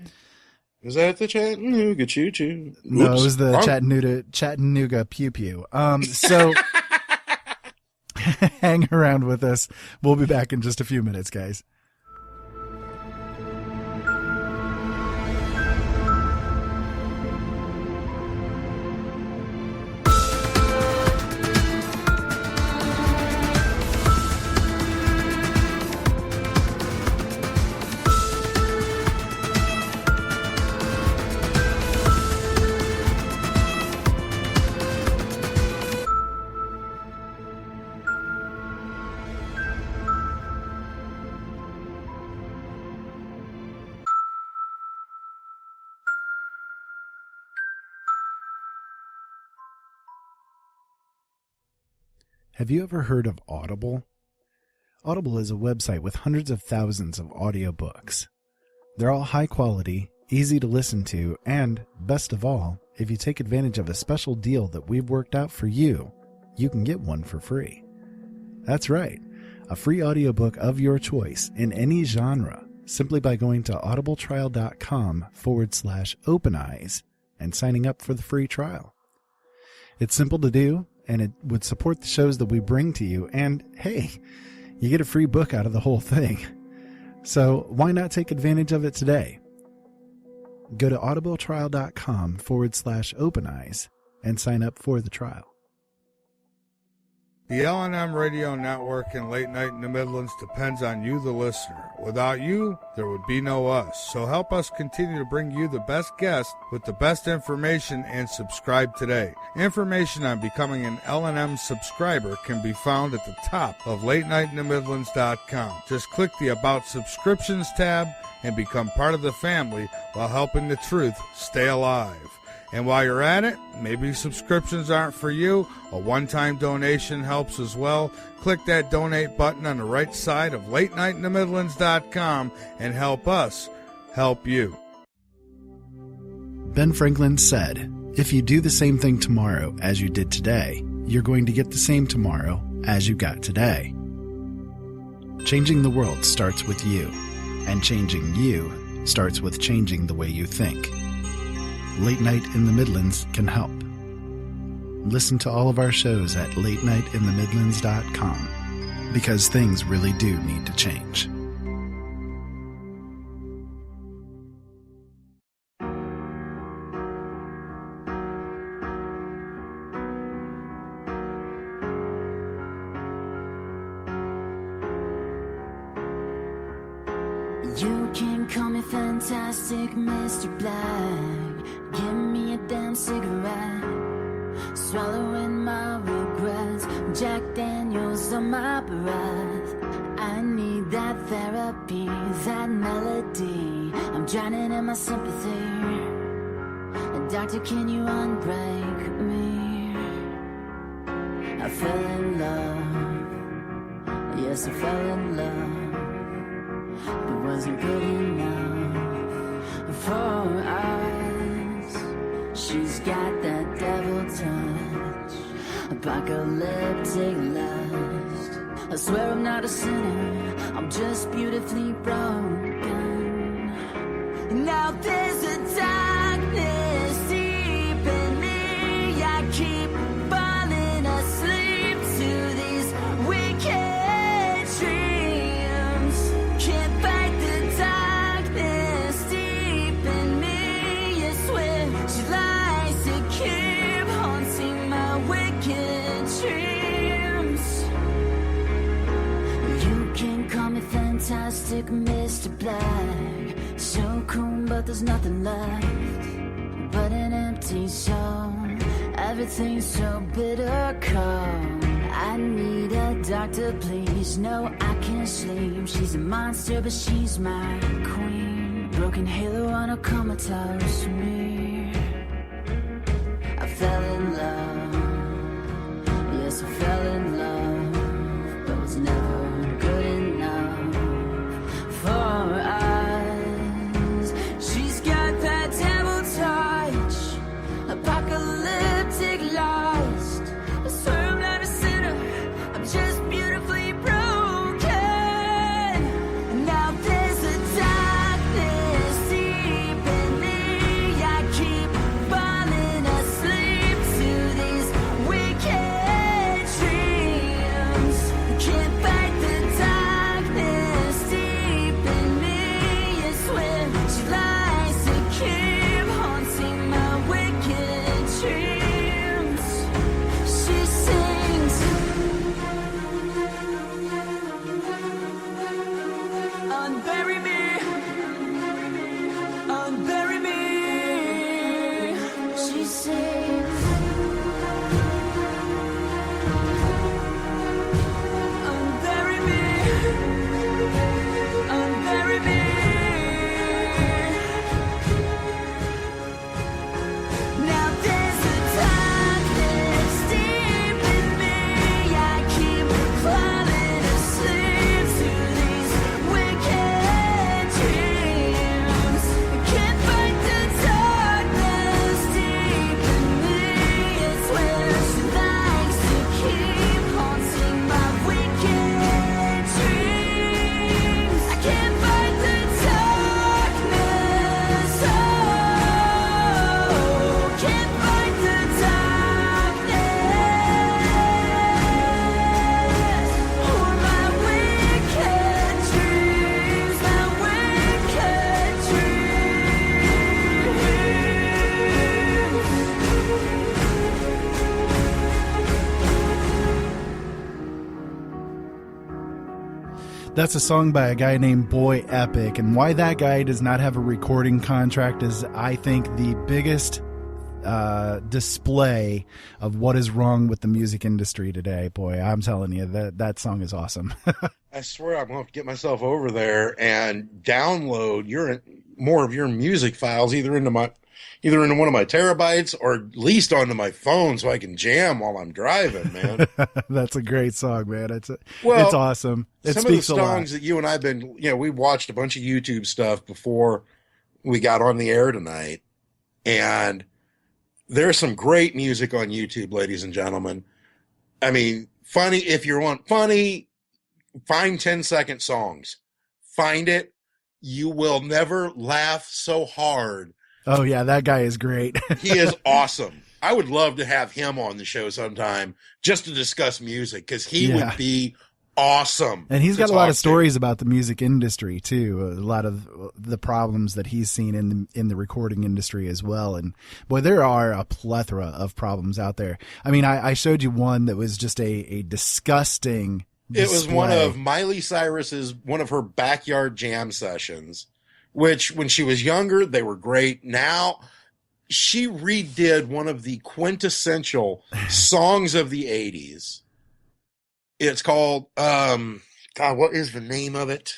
Is that the Chattanooga choo choo? No, it was the Chattanooga pew pew. So hang around with us. We'll be back in just a few minutes, guys. Have you ever heard of Audible? Audible is a website with hundreds of thousands of audiobooks. They're all high quality, easy to listen to, and, best of all, if you take advantage of a special deal that we've worked out for you, you can get one for free. That's right, a free audiobook of your choice in any genre, simply by going to audibletrial.com/openeyes and signing up for the free trial. It's simple to do, and it would support the shows that we bring to you, and hey, you get a free book out of the whole thing. So why not take advantage of it today? Go to audibletrial.com/openeyes and sign up for the trial. The L&M Radio Network and Late Night in the Midlands depends on you, the listener. Without you, there would be no us. So help us continue to bring you the best guests with the best information, and subscribe today. Information on becoming an L&M subscriber can be found at the top of LateNightInTheMidlands.com. Just click the About Subscriptions tab and become part of the family while helping the truth stay alive. And while you're at it, maybe subscriptions aren't for you. A one-time donation helps as well. Click that donate button on the right side of LateNightInTheMidlands.com and help us help you. Ben Franklin said, "If you do the same thing tomorrow as you did today, you're going to get the same tomorrow as you got today." Changing the world starts with you, and changing you starts with changing the way you think. Late Night in the Midlands can help. Listen to all of our shows at LateNightInTheMidlands.com, because things really do need to change. You can call me fantastic, Mr. Black. Give me a damn cigarette. Swallowing my regrets. Jack Daniels on my breath. I need that therapy, that melody. I'm drowning in my sympathy. Doctor, can you unbreak me? I fell in love. Yes, I fell in love. But wasn't good enough for us. She's got that devil touch, apocalyptic lust. I swear I'm not a sinner, I'm just beautifully broken. Now there's a darkness deep in me. I keep falling asleep to these wicked dreams. Can't fight the darkness deep in me. It's where she lies to keep haunting my wicked dreams. You can call me fantastic, Mr. Black. So cool, but there's nothing left but an empty soul. Everything's so bitter cold. I need a doctor, please. No, I can't sleep. She's a monster, but she's my queen. Broken halo on a comatose me. I fell in love. Yes, I fell in love. But it's never good enough for us. She's got that devil touch, apocalyptic lust. I swear I'm not a sinner, I'm just beautifully broken. Now there's a darkness deep in me. I That's a song by a guy named Boy Epic, and why that guy does not have a recording contract is, I think, the biggest display of what is wrong with the music industry today. Boy, I'm telling you, that song is awesome. I swear I'm going to have to get myself over there and download more of your music files either into one of my terabytes or at least onto my phone so I can jam while I'm driving, man. That's a great song, man. It's awesome. It some speaks of the a lot. songs that you and I've been, we watched a bunch of YouTube stuff before we got on the air tonight, and there's some great music on YouTube, ladies and gentlemen. I mean, funny, if you want funny, find 10-second songs. Find it. You will never laugh so hard. Oh, yeah, that guy is great. He is awesome. I would love to have him on the show sometime just to discuss music, because he would be awesome. And he's got a lot of stories about the music industry, too. A lot of the problems that he's seen in the recording industry as well. And, boy, there are a plethora of problems out there. I mean, I showed you one that was just a disgusting display. It was one of Miley Cyrus's, one of her backyard jam sessions, which when she was younger, they were great. Now she redid one of the quintessential songs of the 80s. It's called, God, what is the name of it?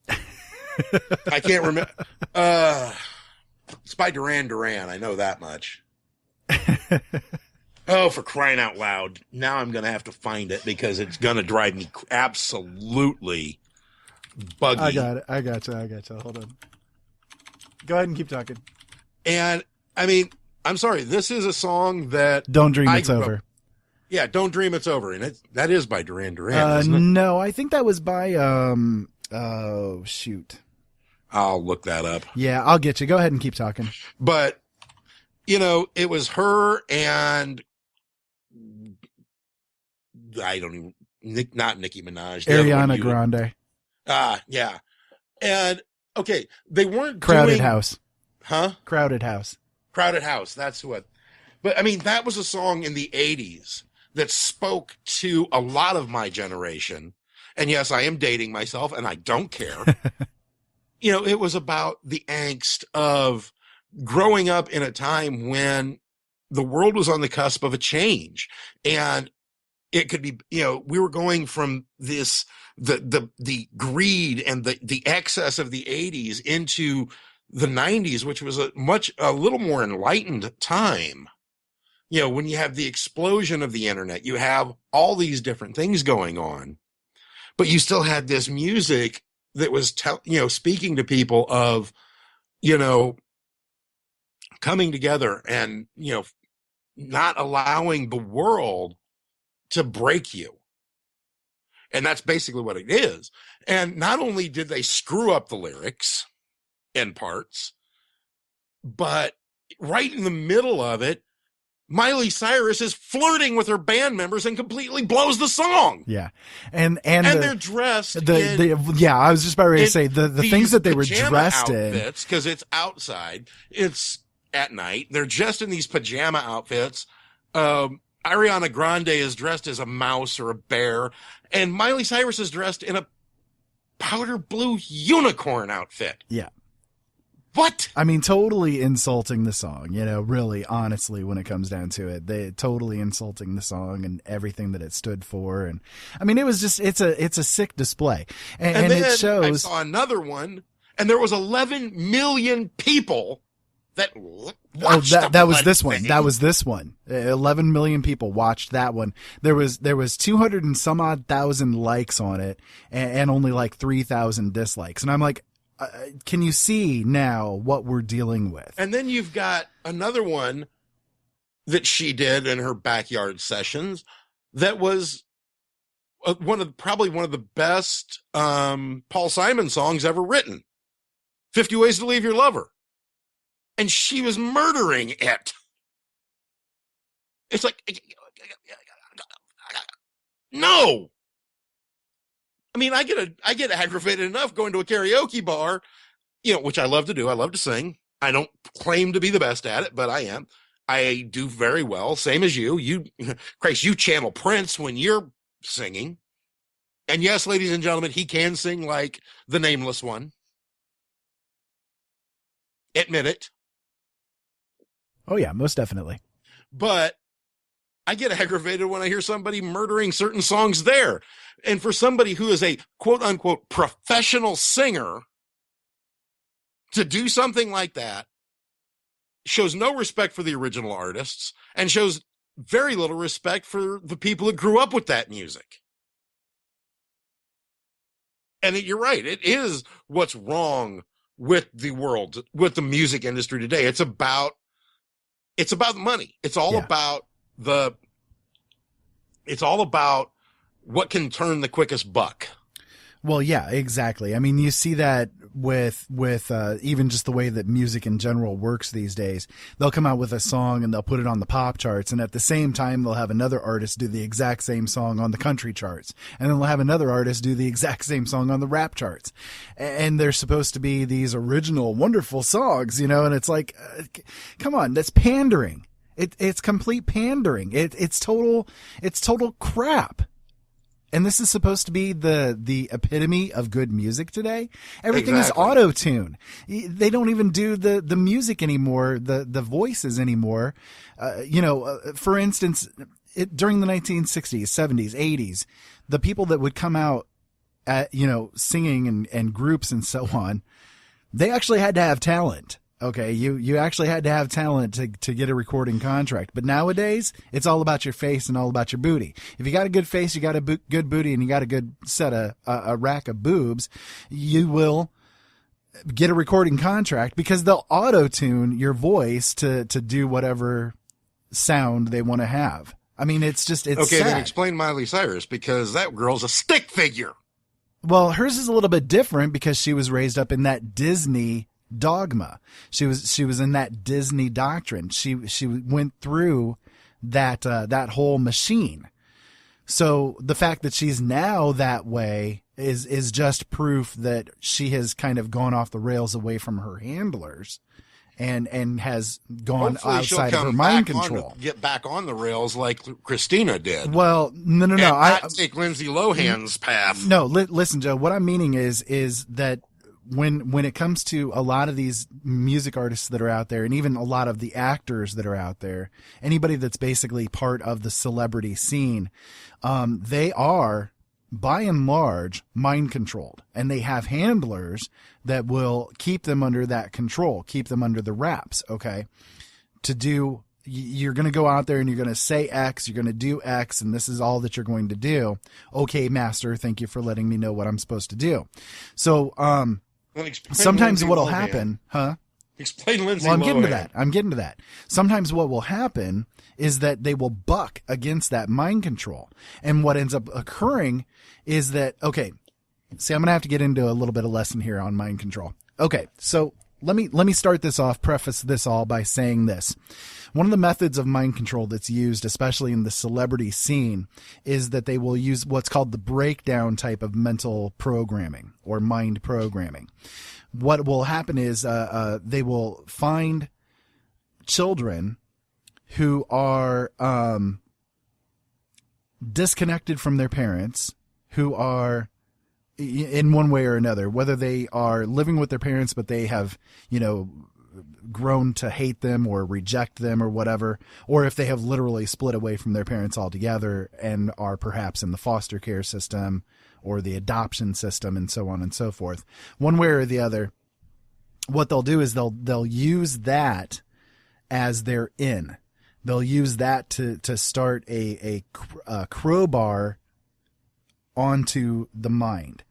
I can't remember. It's by Duran Duran. I know that much. Oh, for crying out loud. Now I'm going to have to find it because it's going to drive me absolutely buggy. I got you. Hold on. Go ahead and keep talking. And, I mean, I'm sorry. This is a song that... Don't Dream It's Over. Yeah, Don't Dream It's Over. And that is by Duran Duran, isn't it? No, I think that was by... oh, shoot. I'll look that up. Yeah, I'll get you. Go ahead and keep talking. But, it was her and... I don't even... Not Nicki Minaj. Ariana Grande. Yeah. And, okay, they weren't Crowded House. Huh? Crowded House. Crowded House, that's what. But, I mean, that was a song in the 80s that spoke to a lot of my generation. And yes, I am dating myself, and I don't care. It was about the angst of growing up in a time when the world was on the cusp of a change. And it could be, we were going from this, the greed and the excess of the 80s into the 90s, which was a little more enlightened time. When you have the explosion of the internet, you have all these different things going on, but you still had this music that was, speaking to people of, coming together and, not allowing the world to break you. And that's basically what it is. And not only did they screw up the lyrics in parts, but right in the middle of it, Miley Cyrus is flirting with her band members and completely blows the song. Yeah. And they're dressed I was just about ready to say the things that they were dressed in. Because it's outside. It's at night. They're just in these pajama outfits. Ariana Grande is dressed as a mouse or a bear, and Miley Cyrus is dressed in a powder blue unicorn outfit. Yeah. What? I mean, totally insulting the song, really, honestly, when it comes down to it. They totally insulting the song and everything that it stood for. And I mean, it was just, it's a sick display. And then it shows. I saw another one, and there was 11 million people that watched that was this one. That was this one. 11 million people watched that one. There was 200 and some odd thousand likes on it and only like 3,000 dislikes. And I'm like, can you see now what we're dealing with? And then you've got another one that she did in her backyard sessions that was probably one of the best Paul Simon songs ever written. 50 Ways to Leave Your Lover. And she was murdering it. It's like, no. I mean, I get aggravated enough going to a karaoke bar, which I love to do. I love to sing. I don't claim to be the best at it, but I am. I do very well. Same as you. Grace, you channel Prince when you're singing. And yes, ladies and gentlemen, he can sing like the Nameless One. Admit it. Oh, yeah, most definitely. But I get aggravated when I hear somebody murdering certain songs there. And for somebody who is a quote unquote professional singer to do something like that shows no respect for the original artists and shows very little respect for the people that grew up with that music. And you're right. It is what's wrong with the world, with the music industry today. It's about money. It's all about what can turn the quickest buck. Well, yeah, exactly. I mean, you see that with even just the way that music in general works these days. They'll come out with a song and they'll put it on the pop charts, and at the same time they'll have another artist do the exact same song on the country charts, and then they'll have another artist do the exact same song on the rap charts. And they're supposed to be these original, wonderful songs, you know, and it's like, come on, that's pandering. It's complete pandering. It's total crap. And this is supposed to be the epitome of good music today. Everything is auto-tune. They don't even do the music anymore, the voices anymore. For instance, during the 1960s, 70s, 80s, the people that would come out at, singing and groups and so on, they actually had to have talent. Okay, you actually had to have talent to get a recording contract. But nowadays, it's all about your face and all about your booty. If you got a good face, you got a good booty, and you got a good set of a rack of boobs, you will get a recording contract because they'll auto-tune your voice to do whatever sound they want to have. I mean, it's okay, sad. Then explain Miley Cyrus, because that girl's a stick figure. Well, hers is a little bit different because she was raised up in that Disney dogma. She was in that Disney doctrine. She went through that whole machine. So the fact that she's now that way is just proof that she has kind of gone off the rails away from her handlers and has gone Hopefully outside of her mind control. Get back on the rails like Christina did. Well, no. Not take Lindsay Lohan's path. No, listen, Joe. What I'm meaning is that when it comes to a lot of these music artists that are out there, and even a lot of the actors that are out there, anybody that's basically part of the celebrity scene, they are by and large mind controlled, and they have handlers that will keep them under that control, keep them under the wraps. Okay. You're going to go out there and you're going to say X, you're going to do X, and this is all that you're going to do. Okay, master, thank you for letting me know what I'm supposed to do. So, sometimes what'll happen, Explain Lindsay Lohan. Well, I'm getting to that. Sometimes what will happen is that they will buck against that mind control. And what ends up occurring is that, okay, see, I'm going to have to get into a little bit of lesson here on mind control. Okay, so let me start this off, preface this all by saying this. One of the methods of mind control that's used, especially in the celebrity scene, is that they will use what's called the breakdown type of mental programming or mind programming. What will happen is they will find children who are disconnected from their parents, who are in one way or another, whether they are living with their parents but they have, grown to hate them or reject them or whatever, or if they have literally split away from their parents altogether and are perhaps in the foster care system or the adoption system and so on and so forth. One way or the other, what they'll do is they'll use that as their in. They'll use that to start a crowbar onto the mind.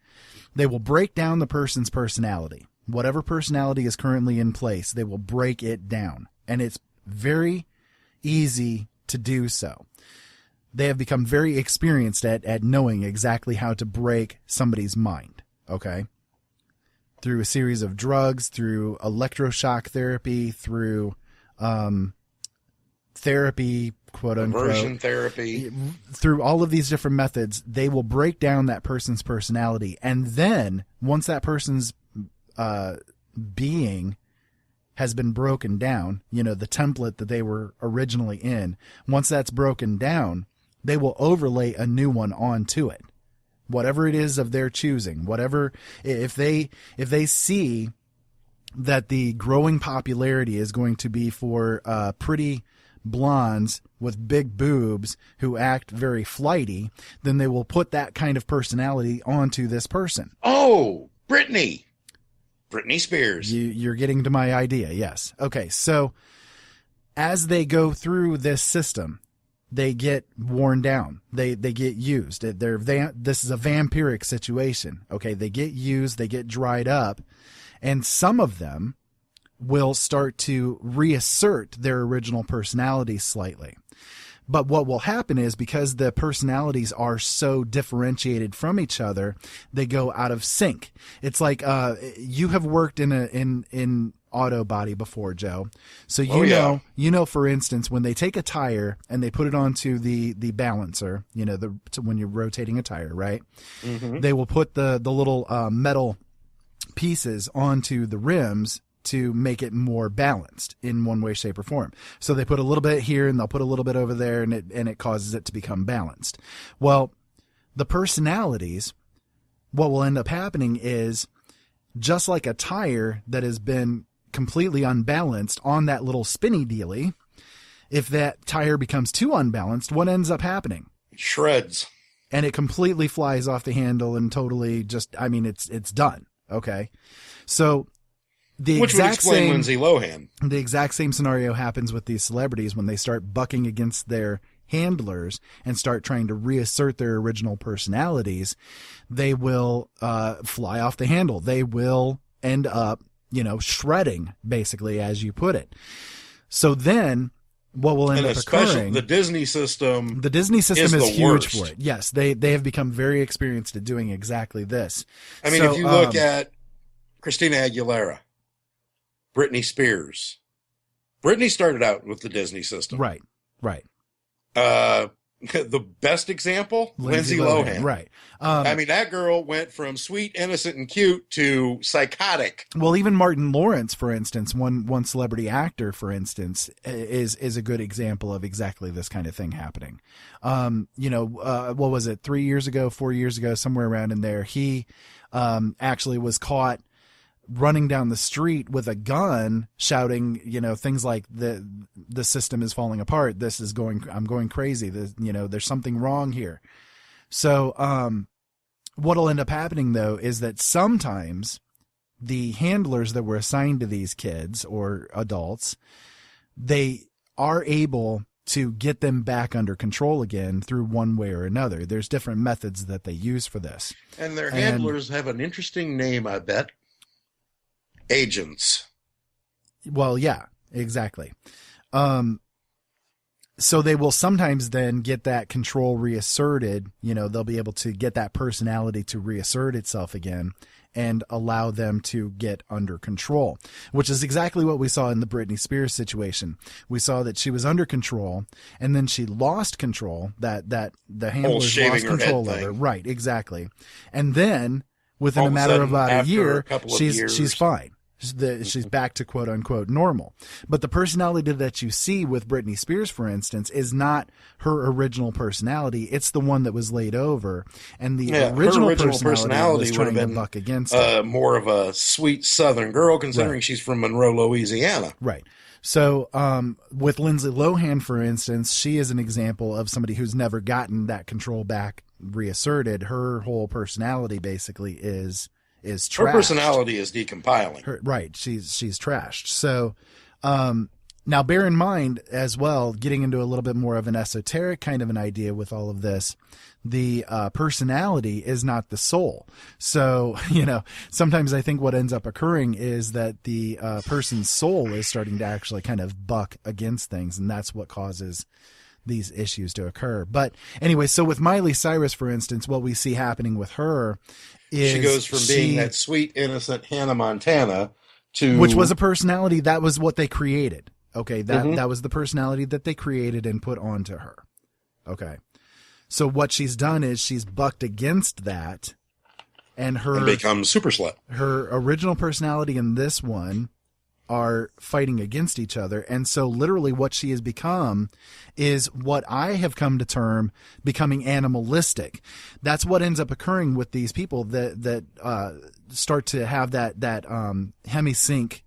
They will break down the person's personality. Whatever personality is currently in place, they will break it down. And it's very easy to do so. They have become very experienced at knowing exactly how to break somebody's mind, okay? Through a series of drugs, through electroshock therapy, through therapy, quote unquote. Conversion therapy. Through all of these different methods, they will break down that person's personality. And then, once that person's being has been broken down, the template that they were originally in, once that's broken down, they will overlay a new one onto it. whatever it is of their choosing, whatever, if they see that the growing popularity is going to be for pretty blondes with big boobs who act very flighty, then they will put that kind of personality onto this person. Oh, Britney Spears. You're getting to my idea. Yes. Okay. So as they go through this system, they get worn down. They get used. This is a vampiric situation. Okay. They get used, they get dried up, and some of them will start to reassert their original personalities slightly. But what will happen is, because the personalities are so differentiated from each other, they go out of sync. It's like you have worked in auto body before, Joe. So you know, for instance, when they take a tire and they put it onto the balancer, when you're rotating a tire, right? Mm-hmm. They will put the little metal pieces onto the rims to make it more balanced in one way, shape, or form. So they put a little bit here and they'll put a little bit over there, and it causes it to become balanced. Well, the personalities, what will end up happening is, just like a tire that has been completely unbalanced on that little spinny dealy, if that tire becomes too unbalanced, what ends up happening? It shreds. And it completely flies off the handle and totally it's done. Okay. So which would explain Lindsay Lohan. The exact same scenario happens with these celebrities when they start bucking against their handlers and start trying to reassert their original personalities. They will fly off the handle. They will end up, shredding, basically, as you put it. So then what will end up occurring? The Disney system. The Disney system is huge worst for it. Yes, they have become very experienced at doing exactly this. I mean, if you look at Christina Aguilera, Britney Spears. Britney started out with the Disney system. Right. The best example, Lindsay Lohan. Right. That girl went from sweet, innocent, and cute to psychotic. Well, even Martin Lawrence, for instance, one celebrity actor, for instance, is a good example of exactly this kind of thing happening. What was it, 4 years ago, somewhere around in there, he actually was caught running down the street with a gun, shouting, things like the system is falling apart. I'm going crazy. There's something wrong here. So, what'll end up happening though, is that sometimes the handlers that were assigned to these kids or adults, they are able to get them back under control again through one way or another. There's different methods that they use for this. And their handlers have an interesting name, I bet. Agents. Well, yeah, exactly. So they will sometimes then get that control reasserted. They'll be able to get that personality to reassert itself again and allow them to get under control, which is exactly what we saw in the Britney Spears situation. We saw that she was under control and then she lost control, that the handlers lost control of her. Right, exactly. And then within a matter of about a year, she's fine. She's back to quote unquote normal. But the personality that you see with Britney Spears, for instance, is not her original personality. It's the one that was laid over. And the original personality was trying to buck against it. More of a sweet Southern girl, considering she's from Monroe, Louisiana. Right. So with Lindsay Lohan, for instance, she is an example of somebody who's never gotten that control back reasserted. Her whole personality basically is trashed. Her personality is decompiling. Right. She's trashed. So, now bear in mind as well, getting into a little bit more of an esoteric kind of an idea with all of this, the personality is not the soul. So, sometimes I think what ends up occurring is that the person's soul is starting to actually kind of buck against things. And that's what causes these issues to occur. But anyway, so with Miley Cyrus, for instance, what we see happening with her is she goes from being that sweet, innocent Hannah Montana to... Which was a personality, that was what they created. Okay, that was the personality that they created and put onto her. Okay. So what she's done is she's bucked against that and become super slut. Her original personality in this one are fighting against each other. And so literally what she has become is what I have come to term becoming animalistic. That's what ends up occurring with these people that start to have that hemisync,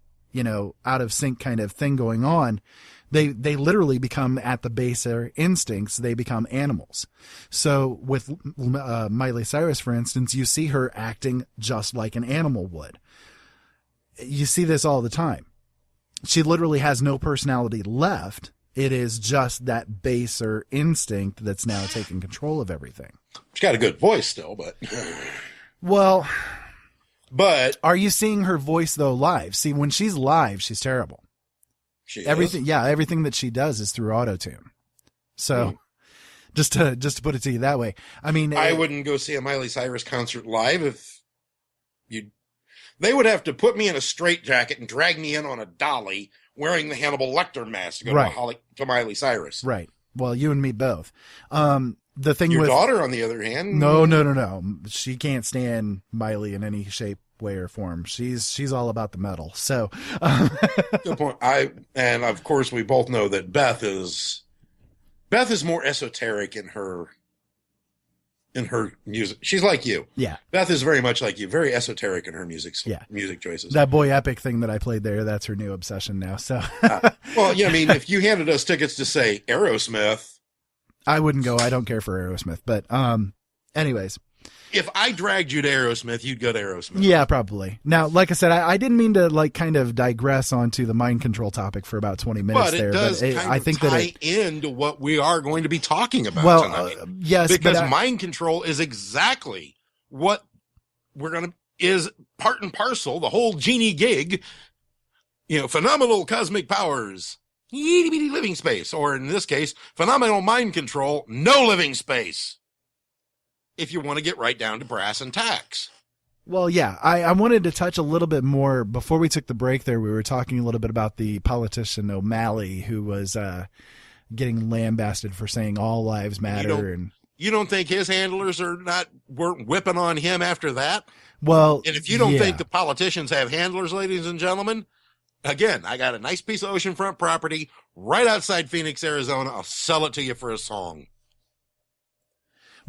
out of sync kind of thing going on. They literally become, at the base of their instincts, they become animals. So with Miley Cyrus, for instance, you see her acting just like an animal would. You see this all the time. She literally has no personality left. It is just that baser instinct that's now taking control of everything. She's got a good voice still, but... Well... But... Are you seeing her voice, though, live? See, when she's live, she's terrible. Everything that she does is through auto-tune. So, just to put it to you that way. I mean... I wouldn't go see a Miley Cyrus concert live if you... They would have to put me in a straitjacket and drag me in on a dolly wearing the Hannibal Lecter mask to go to Miley Cyrus. Right. Well, you and me both. The thing Your with daughter, on the other hand... No. She can't stand Miley in any shape, way, or form. She's all about the metal. So... Good point. And of course, we both know that Beth is more esoteric in her music. She's like you. Yeah. Beth is very much like you, very esoteric in her music choices. That Boy Epic thing that I played there, that's her new obsession now. So, well, yeah, I mean, if you handed us tickets to, say, Aerosmith, I wouldn't go. I don't care for Aerosmith. But anyways. If I dragged you to Aerosmith, you'd go to Aerosmith. Yeah, probably. Now, like I said, I didn't mean to kind of digress onto the mind control topic for about 20 minutes there. But I think tie into what we are going to be talking about tonight. Yes, because mind control is exactly what is part and parcel, the whole genie gig, phenomenal cosmic powers, itty-bitty living space, or in this case, phenomenal mind control, no living space. If you want to get right down to brass and tacks. Well, yeah, I wanted to touch a little bit more before we took the break there. We were talking a little bit about the politician O'Malley, who was getting lambasted for saying all lives matter. You don't think his handlers weren't whipping on him after that? Well, and if you don't think the politicians have handlers, ladies and gentlemen, again, I got a nice piece of oceanfront property right outside Phoenix, Arizona. I'll sell it to you for a song.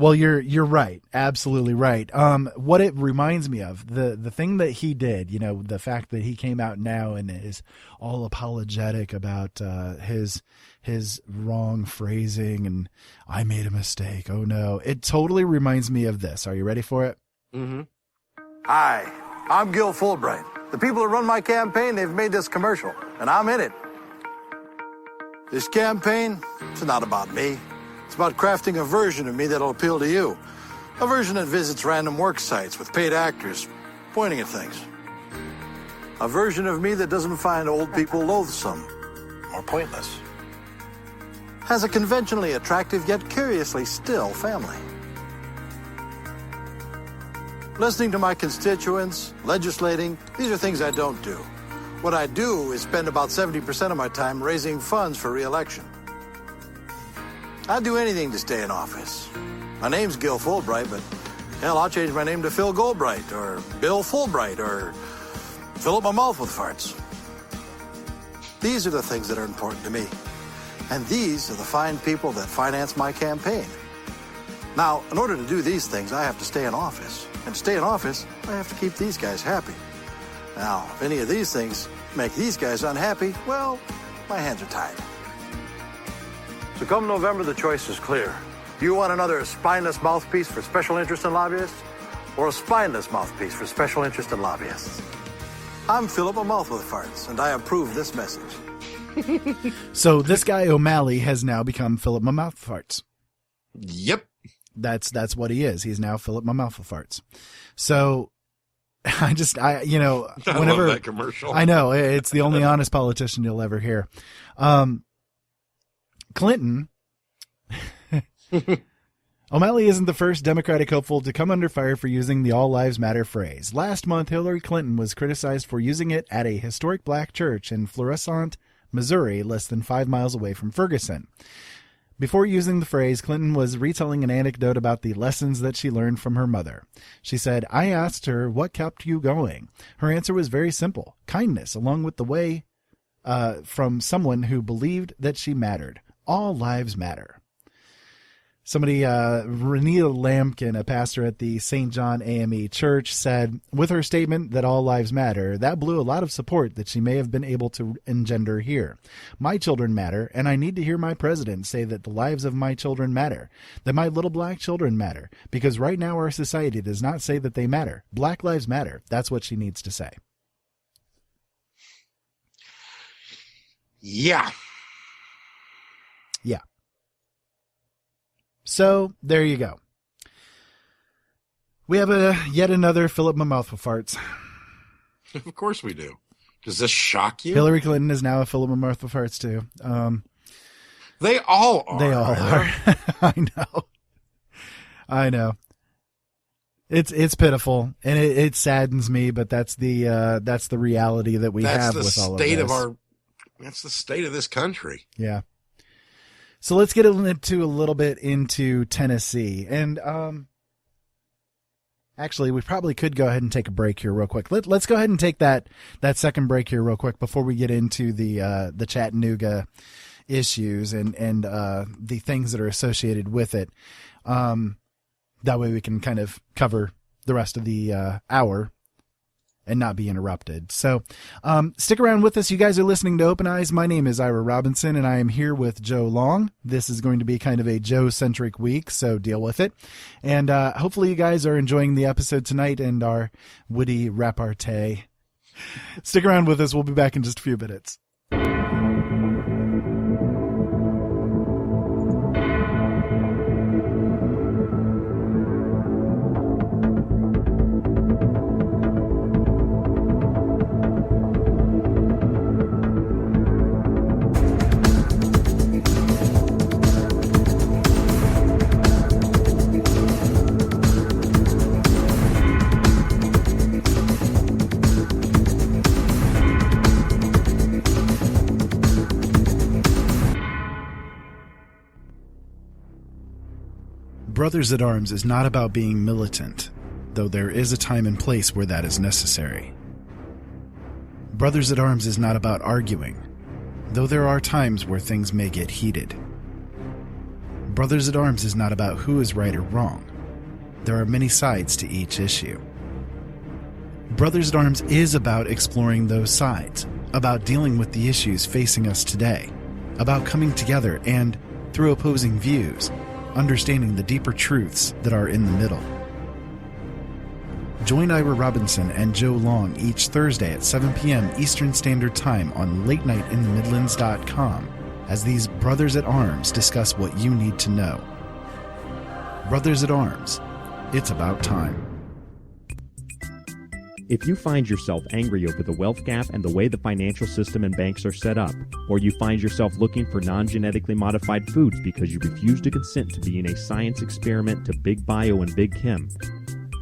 Well, you're right. Absolutely right. What it reminds me of, the thing that he did, the fact that he came out now and is all apologetic about his wrong phrasing and I made a mistake. Oh no. It totally reminds me of this. Are you ready for it? Mm-hmm. Hi, I'm Gil Fulbright. The people who run my campaign, they've made this commercial, and I'm in it. This campaign, it's not about me. It's about crafting a version of me that'll appeal to you. A version that visits random work sites with paid actors pointing at things. A version of me that doesn't find old people loathsome or pointless. Has a conventionally attractive yet curiously still family. Listening to my constituents, legislating, these are things I don't do. What I do is spend about 70% of my time raising funds for re-election. I'd do anything to stay in office. My name's Gil Fulbright, but hell, I'll change my name to Phil Goldbright or Bill Fulbright or fill up my mouth with farts. These are the things that are important to me. And these are the fine people that finance my campaign. Now, in order to do these things, I have to stay in office. And to stay in office, I have to keep these guys happy. Now, if any of these things make these guys unhappy, well, my hands are tied. So come November, the choice is clear. Do you want another spineless mouthpiece for special interest in lobbyists? Or a spineless mouthpiece for special interest in lobbyists? I'm Philip a Mouth with Farts, and I approve this message. So this guy O'Malley has now become Philip my Mouth Farts. Yep. That's what he is. He's now Philip my Mouth with Farts. So I whenever love that commercial. I know it's the only honest politician you'll ever hear. Clinton, O'Malley isn't the first Democratic hopeful to come under fire for using the All Lives Matter phrase. Last month, Hillary Clinton was criticized for using it at a historic black church in Florissant, Missouri, less than 5 miles away from Ferguson. Before using the phrase, Clinton was retelling an anecdote about the lessons that she learned from her mother. She said, I asked her, what kept you going? Her answer was very simple. Kindness, along with the way from someone who believed that she mattered. All lives matter. Somebody, Renita Lampkin, a pastor at the St. John AME Church, said, with her statement that all lives matter, that blew a lot of support that she may have been able to engender here. My children matter, and I need to hear my president say that the lives of my children matter, that my little black children matter, because right now our society does not say that they matter. Black lives matter. That's what she needs to say. Yeah. Yeah. So, there you go. We have yet another Philip my mouthful farts. Of course we do. Does this shock you? Hillary Clinton is now a Philip my mouthful farts too. They all are. They all are. I know. It's pitiful, and it saddens me, but that's the reality that we have with all of this. That's the state of this country. Yeah. So let's get into a little bit into Tennessee. And actually, we probably could go ahead and take a break here real quick. Let's go ahead and take that second break here real quick before we get into the Chattanooga issues and the things that are associated with it. That way we can kind of cover the rest of the hour and not be interrupted. So stick around with us. You guys are listening to Open Eyes. My name is Ira Robinson, and I am here with Joe Long. This is going to be kind of a Joe-centric week, so deal with it. And hopefully you guys are enjoying the episode tonight and our witty repartee. Stick around with us. We'll be back in just a few minutes. Brothers at Arms is not about being militant, though there is a time and place where that is necessary. Brothers at Arms is not about arguing, though there are times where things may get heated. Brothers at Arms is not about who is right or wrong. There are many sides to each issue. Brothers at Arms is about exploring those sides, about dealing with the issues facing us today, about coming together and, through opposing views, understanding the deeper truths that are in the middle. Join Ira Robinson and Joe Long each Thursday at 7 p.m. Eastern Standard Time on LateNightInTheMidlands.com as these Brothers at Arms discuss what you need to know. Brothers at Arms, it's about time. If you find yourself angry over the wealth gap and the way the financial system and banks are set up, or you find yourself looking for non-genetically modified foods because you refuse to consent to being a science experiment to Big Bio and Big Chem,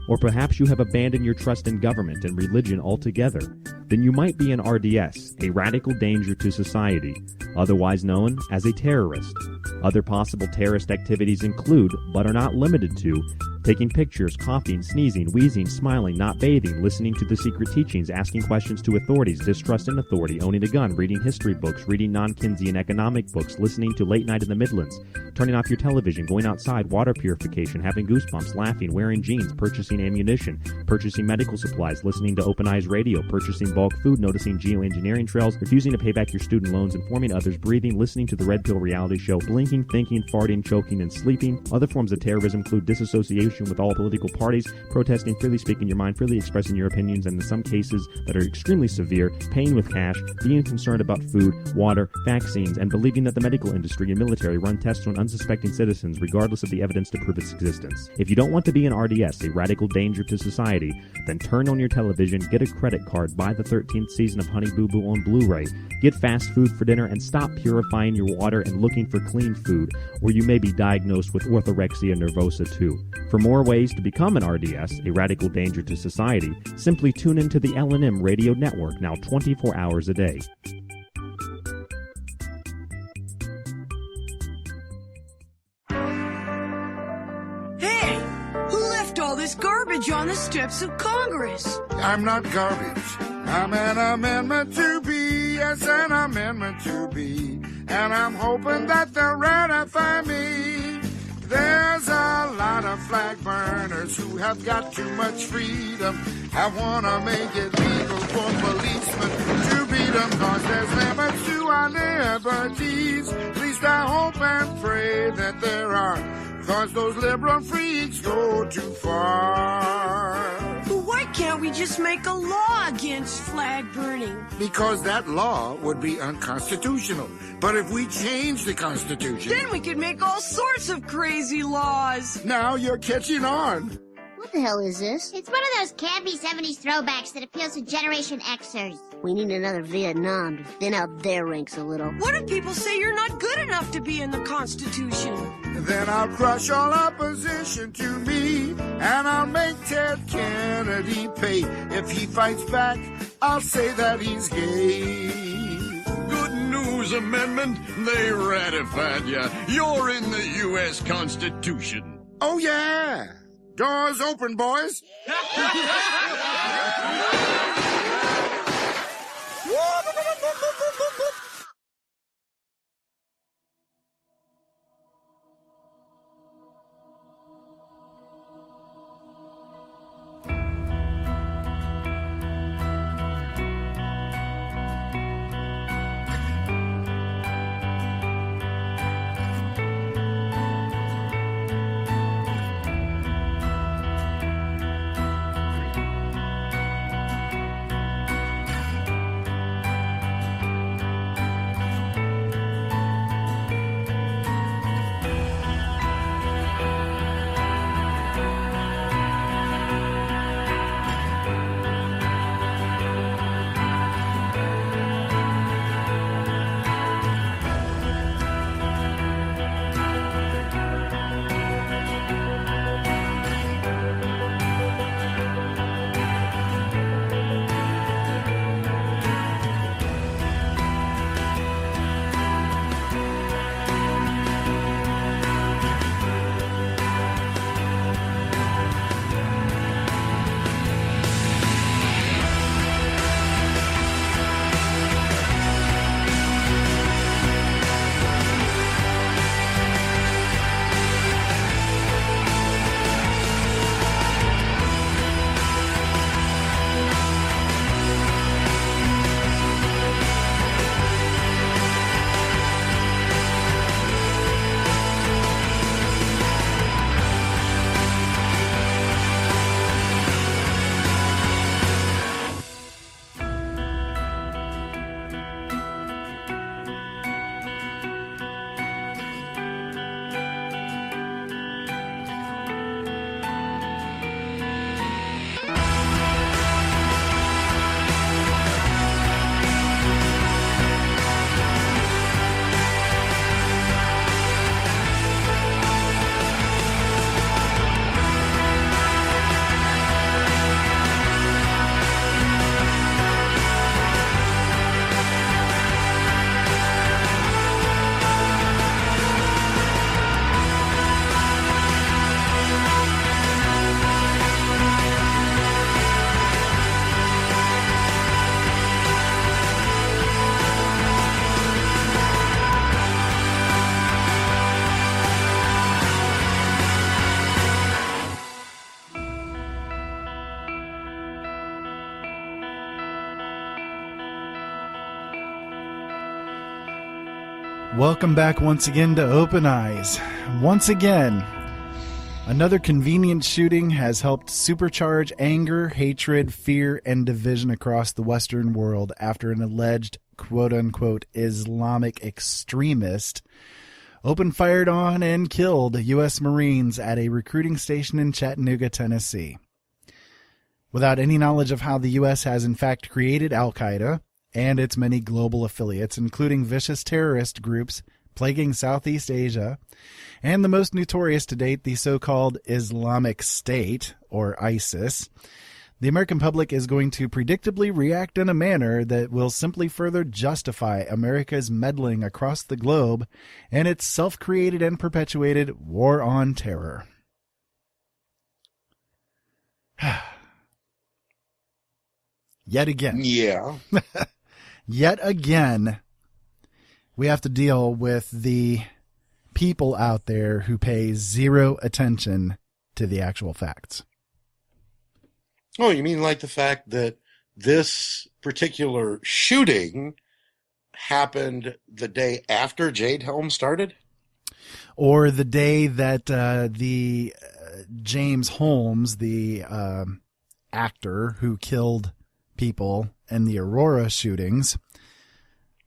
or perhaps you have abandoned your trust in government and religion altogether, then you might be an RDS, a radical danger to society, otherwise known as a terrorist. Other possible terrorist activities include, but are not limited to, taking pictures, coughing, sneezing, wheezing, smiling, not bathing, listening to the secret teachings, asking questions to authorities, distrusting authority, owning a gun, reading history books, reading non-Keynesian economic books, listening to Late Night in the Midlands, turning off your television, going outside, water purification, having goosebumps, laughing, wearing jeans, purchasing ammunition, purchasing medical supplies, listening to Open Eyes Radio, purchasing bulk food, noticing geoengineering trails, refusing to pay back your student loans, informing others, breathing, listening to the Red Pill reality show, blinking, thinking, farting, choking, and sleeping. Other forms of terrorism include disassociation with all political parties, protesting, freely speaking your mind, freely expressing your opinions, and in some cases that are extremely severe, paying with cash, being concerned about food, water, vaccines, and believing that the medical industry and military run tests on unsuspecting citizens regardless of the evidence to prove its existence. If you don't want to be an RDS, a radical danger to society, then turn on your television, get a credit card, buy the 13th season of Honey Boo Boo on Blu-ray, get fast food for dinner, and stop purifying your water and looking for clean food, or you may be diagnosed with orthorexia nervosa too. For more ways to become an RDS, a radical danger to society, simply tune into the L&M Radio Network, now 24 hours a day. on the steps of Congress. I'm not garbage. I'm an amendment to be, yes, an amendment to be. And I'm hoping that they'll ratify me. There's a lot of flag burners who have got too much freedom. I want to make it legal for policemen to beat them, 'cause there's limits to our liberties. At least I hope and pray that there are, 'cause those liberal freaks go too far. But why can't we just make a law against flag burning? Because that law would be unconstitutional. But if we change the Constitution... then we could make all sorts of crazy laws. Now you're catching on. What the hell is this? It's one of those campy 70s throwbacks that appeals to Generation Xers. We need another Vietnam to thin out their ranks a little. What if people say you're not good enough to be in the Constitution? Then I'll crush all opposition to me, and I'll make Ted Kennedy pay. If he fights back, I'll say that he's gay. Good news, Amendment. They ratified ya. You're in the U.S. Constitution. Oh, yeah. Doors open, boys. Welcome back once again to Open Eyes. Once again, another convenient shooting has helped supercharge anger, hatred, fear, and division across the Western world after an alleged quote-unquote Islamic extremist open-fired on and killed U.S. Marines at a recruiting station in Chattanooga, Tennessee. Without any knowledge of how the U.S. has in fact created Al-Qaeda and its many global affiliates, including vicious terrorist groups plaguing Southeast Asia, and the most notorious to date, the so-called Islamic State, or ISIS, the American public is going to predictably react in a manner that will simply further justify America's meddling across the globe and its self-created and perpetuated war on terror. Yet again. Yeah. Yet again, we have to deal with the people out there who pay zero attention to the actual facts. Oh, you mean like the fact that this particular shooting happened the day after Jade Helm started? Or the day that the James Holmes, the actor who killed people in the Aurora shootings,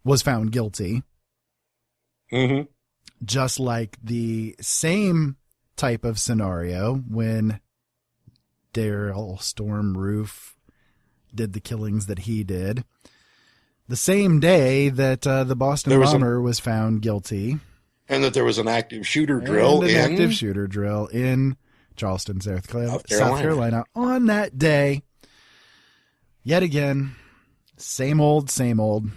was found guilty. Mm-hmm. Just like the same type of scenario when Daryl Storm Roof did the killings that he did. The same day that the Boston bomber was found guilty. And that there was an active shooter drill in Charleston, South Carolina on that day. Yet again, same old, same old.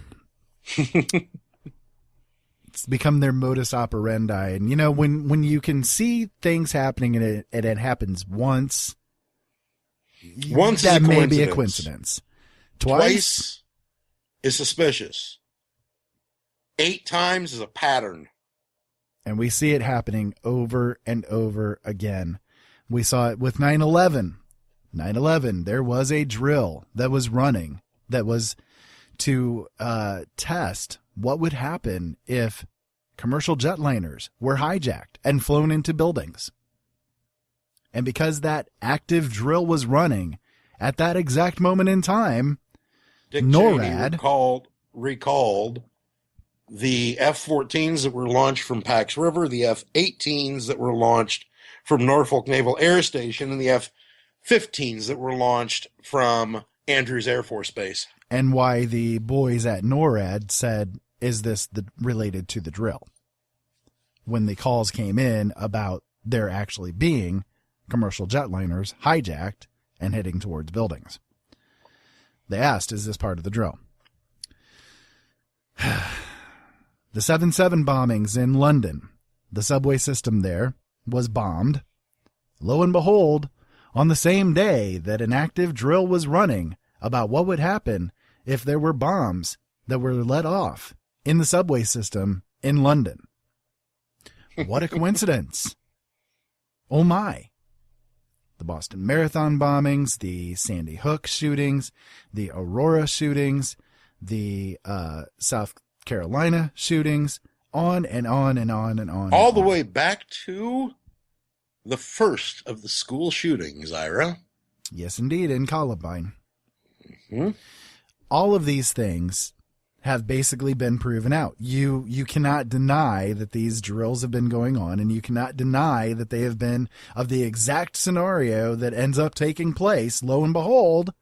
It's become their modus operandi. And, you know, when you can see things happening and it happens once that may be a coincidence. Twice is suspicious. 8 times is a pattern. And we see it happening over and over again. We saw it with 9/11. 9/11, there was a drill that was running that was to test what would happen if commercial jetliners were hijacked and flown into buildings. And because that active drill was running at that exact moment in time, Dick NORAD Cheney recalled the F-14s that were launched from Pax River, the F-18s that were launched from Norfolk Naval Air Station, and the F-15s that were launched from Andrews Air Force Base. And why the boys at NORAD said, is this related to the drill? When the calls came in about there actually being commercial jetliners hijacked and heading towards buildings. They asked, is this part of the drill? The 7/7 bombings in London, the subway system there was bombed. Lo and behold, on the same day that an active drill was running about what would happen if there were bombs that were let off in the subway system in London. What a coincidence. Oh my. The Boston Marathon bombings, the Sandy Hook shootings, the Aurora shootings, the South Carolina shootings, on and on and on and on. All the way back to the first of the school shootings, Ira. Yes, indeed, in Columbine. Mm-hmm. All of these things have basically been proven out. You cannot deny that these drills have been going on, and you cannot deny that they have been of the exact scenario that ends up taking place. Lo and behold,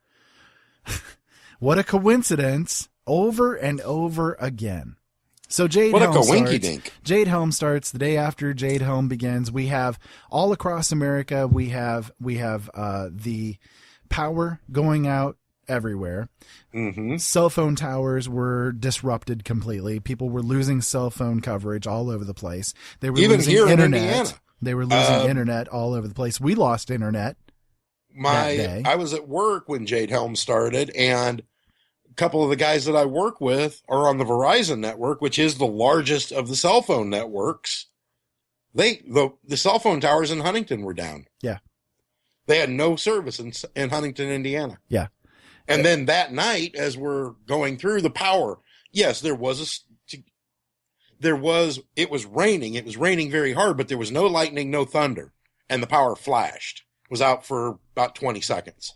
what a coincidence, over and over again. So Jade Helm starts the day after Jade Helm begins. We have all across America, we have the power going out everywhere. Mm-hmm. Cell phone towers were disrupted completely. People were losing cell phone coverage all over the place. They were even losing here internet. In Indiana. They were losing internet all over the place. We lost internet. I was at work when Jade Helm started, and a couple of the guys that I work with are on the Verizon network, which is the largest of the cell phone networks. The cell phone towers in Huntington were down. Yeah. They had no service in Huntington, Indiana. Yeah. And then that night, as we're going through the power, yes, it was raining. It was raining very hard, but there was no lightning, no thunder. And the power flashed. It was out for about 20 seconds.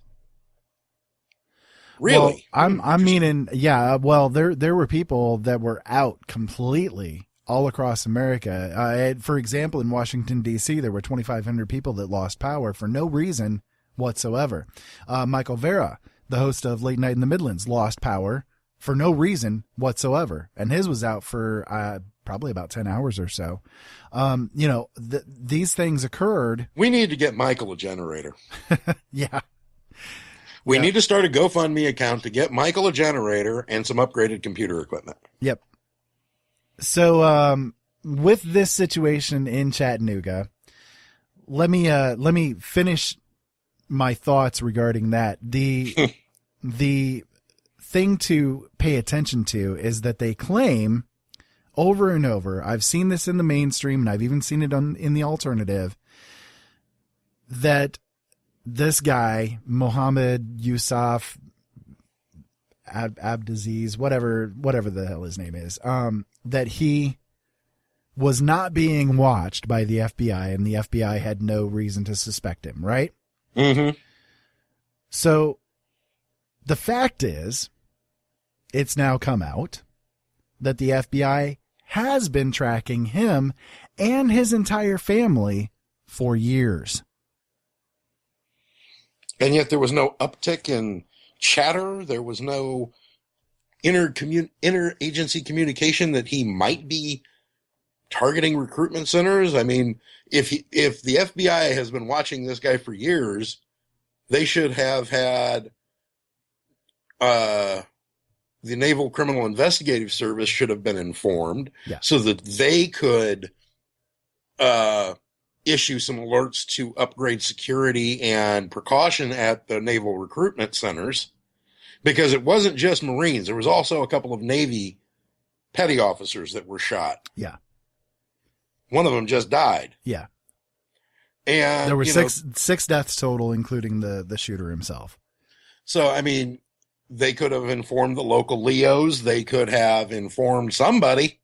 Really? Well, well, there were people that were out completely all across America. For example, in Washington, D.C., there were 2,500 people that lost power for no reason whatsoever. Michael Vera, the host of Late Night in the Midlands, lost power for no reason whatsoever. And his was out for probably about 10 hours or so. These things occurred. We need to get Michael a generator. Yeah. We need to start a GoFundMe account to get Michael a generator and some upgraded computer equipment. Yep. So with this situation in Chattanooga, let me finish my thoughts regarding that. The thing to pay attention to is that they claim over and over, I've seen this in the mainstream and I've even seen it in the alternative, that this guy, Mohammed Yusuf Abdaziz, whatever the hell his name is, that he was not being watched by the FBI and the FBI had no reason to suspect him, right? Mm-hmm. So the fact is, it's now come out that the FBI has been tracking him and his entire family for years. And yet there was no uptick in chatter. There was no interagency communication that he might be targeting recruitment centers. I mean, if the FBI has been watching this guy for years, they should have had the Naval Criminal Investigative Service should have been informed so that they could issue some alerts to upgrade security and precaution at the naval recruitment centers, because it wasn't just Marines. There was also a couple of Navy petty officers that were shot. Yeah. One of them just died. Yeah. And there were six deaths total, including the shooter himself. So, I mean, they could have informed the local Leos. They could have informed somebody.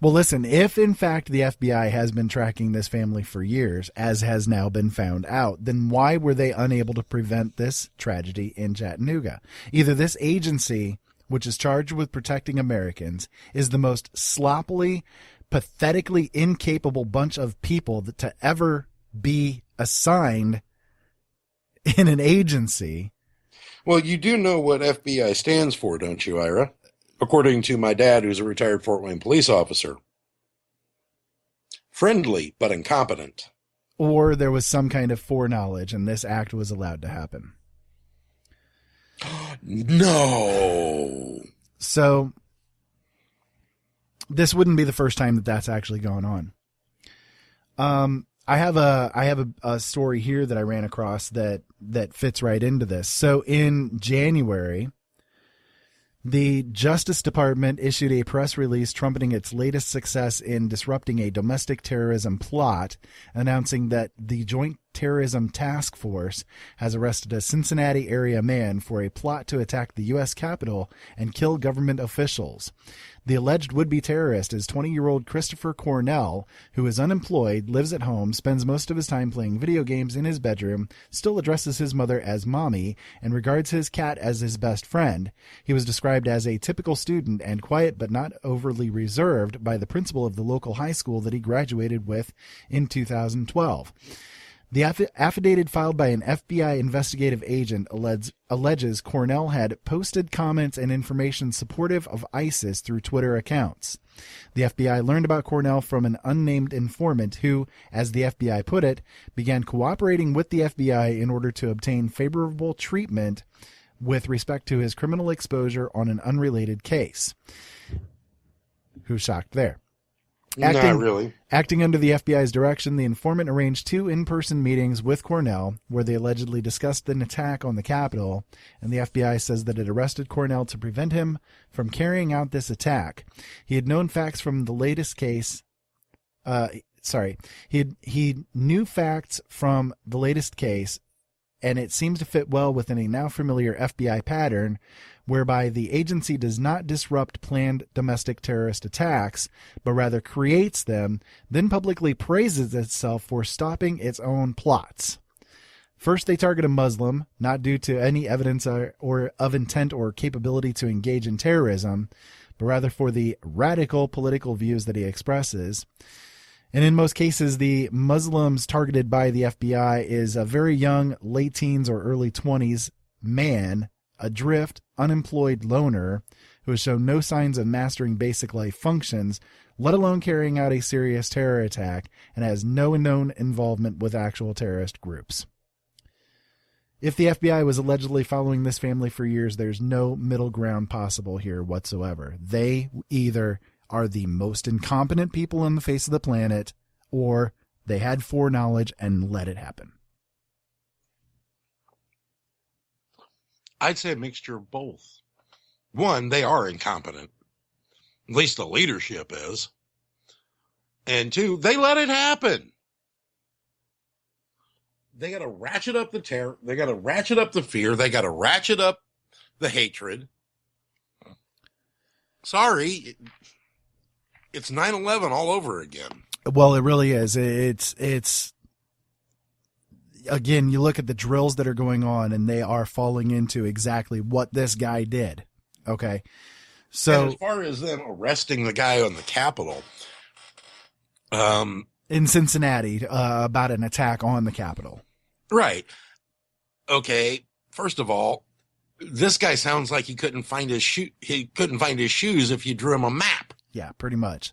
Well, listen, if in fact the FBI has been tracking this family for years, as has now been found out, then why were they unable to prevent this tragedy in Chattanooga? Either this agency, which is charged with protecting Americans, is the most sloppily, pathetically incapable bunch of people to ever be assigned in an agency. Well, you do know what FBI stands for, don't you, Ira? According to my dad, who's a retired Fort Wayne police officer. Friendly, but incompetent. Or there was some kind of foreknowledge, and this act was allowed to happen. No. So, this wouldn't be the first time that that's actually gone on. I have a story here that I ran across that fits right into this. So in January, the Justice Department issued a press release trumpeting its latest success in disrupting a domestic terrorism plot, announcing that the Joint Terrorism Task Force has arrested a Cincinnati area man for a plot to attack the U.S. Capitol and kill government officials. The alleged would-be terrorist is 20-year-old Christopher Cornell, who is unemployed, lives at home, spends most of his time playing video games in his bedroom, still addresses his mother as Mommy, and regards his cat as his best friend. He was described as a typical student and quiet but not overly reserved by the principal of the local high school that he graduated with in 2012. The affidavit filed by an FBI investigative agent alleges Cornell had posted comments and information supportive of ISIS through Twitter accounts. The FBI learned about Cornell from an unnamed informant who, as the FBI put it, began cooperating with the FBI in order to obtain favorable treatment with respect to his criminal exposure on an unrelated case. Who's shocked there? Not really. Acting under the FBI's direction, the informant arranged 2 in-person meetings with Cornell where they allegedly discussed an attack on the Capitol, and the FBI says that it arrested Cornell to prevent him from carrying out this attack. He had known facts from the latest case. He knew facts from the latest case, and it seems to fit well within a now familiar FBI pattern whereby the agency does not disrupt planned domestic terrorist attacks, but rather creates them, then publicly praises itself for stopping its own plots. First, they target a Muslim, not due to any evidence or of intent or capability to engage in terrorism, but rather for the radical political views that he expresses. And in most cases, the Muslims targeted by the FBI is a very young, late teens or early 20s man, adrift, unemployed loner who has shown no signs of mastering basic life functions, let alone carrying out a serious terror attack, and has no known involvement with actual terrorist groups. If the FBI was allegedly following this family for years, there's no middle ground possible here whatsoever. They either are the most incompetent people on the face of the planet, or they had foreknowledge and let it happen. I'd say a mixture of both. One, they are incompetent. At least the leadership is. And two, they let it happen. They got to ratchet up the terror. They got to ratchet up the fear. They got to ratchet up the hatred. Sorry. It's 9/11 all over again. Well, it really is. It's again, you look at the drills that are going on and they are falling into exactly what this guy did. Okay. So and as far as them arresting the guy on the Capitol, in Cincinnati, about an attack on the Capitol. Right. Okay. First of all, this guy sounds like he couldn't find his shoes if you drew him a map. Yeah, pretty much.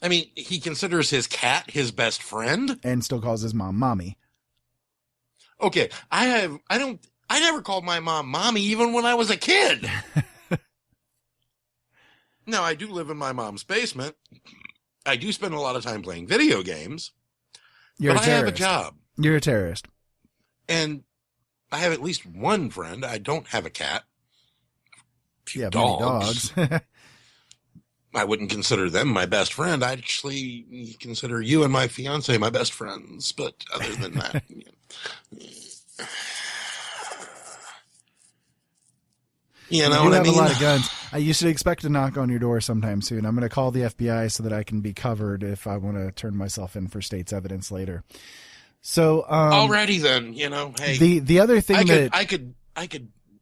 I mean, he considers his cat his best friend and still calls his mom mommy. Okay. I never called my mom mommy even when I was a kid. Now, I do live in my mom's basement. I do spend a lot of time playing video games. But I have a job. You're a terrorist. And I have at least one friend. I don't have a cat. Yeah, dogs. Dogs. I wouldn't consider them my best friend. I'd actually consider you and my fiance my best friends. But other than that, you know what I mean? You have a lot of guns. You should expect a knock on your door sometime soon. I'm going to call the FBI so that I can be covered if I want to turn myself in for state's evidence later. So already then, hey, the other thing I could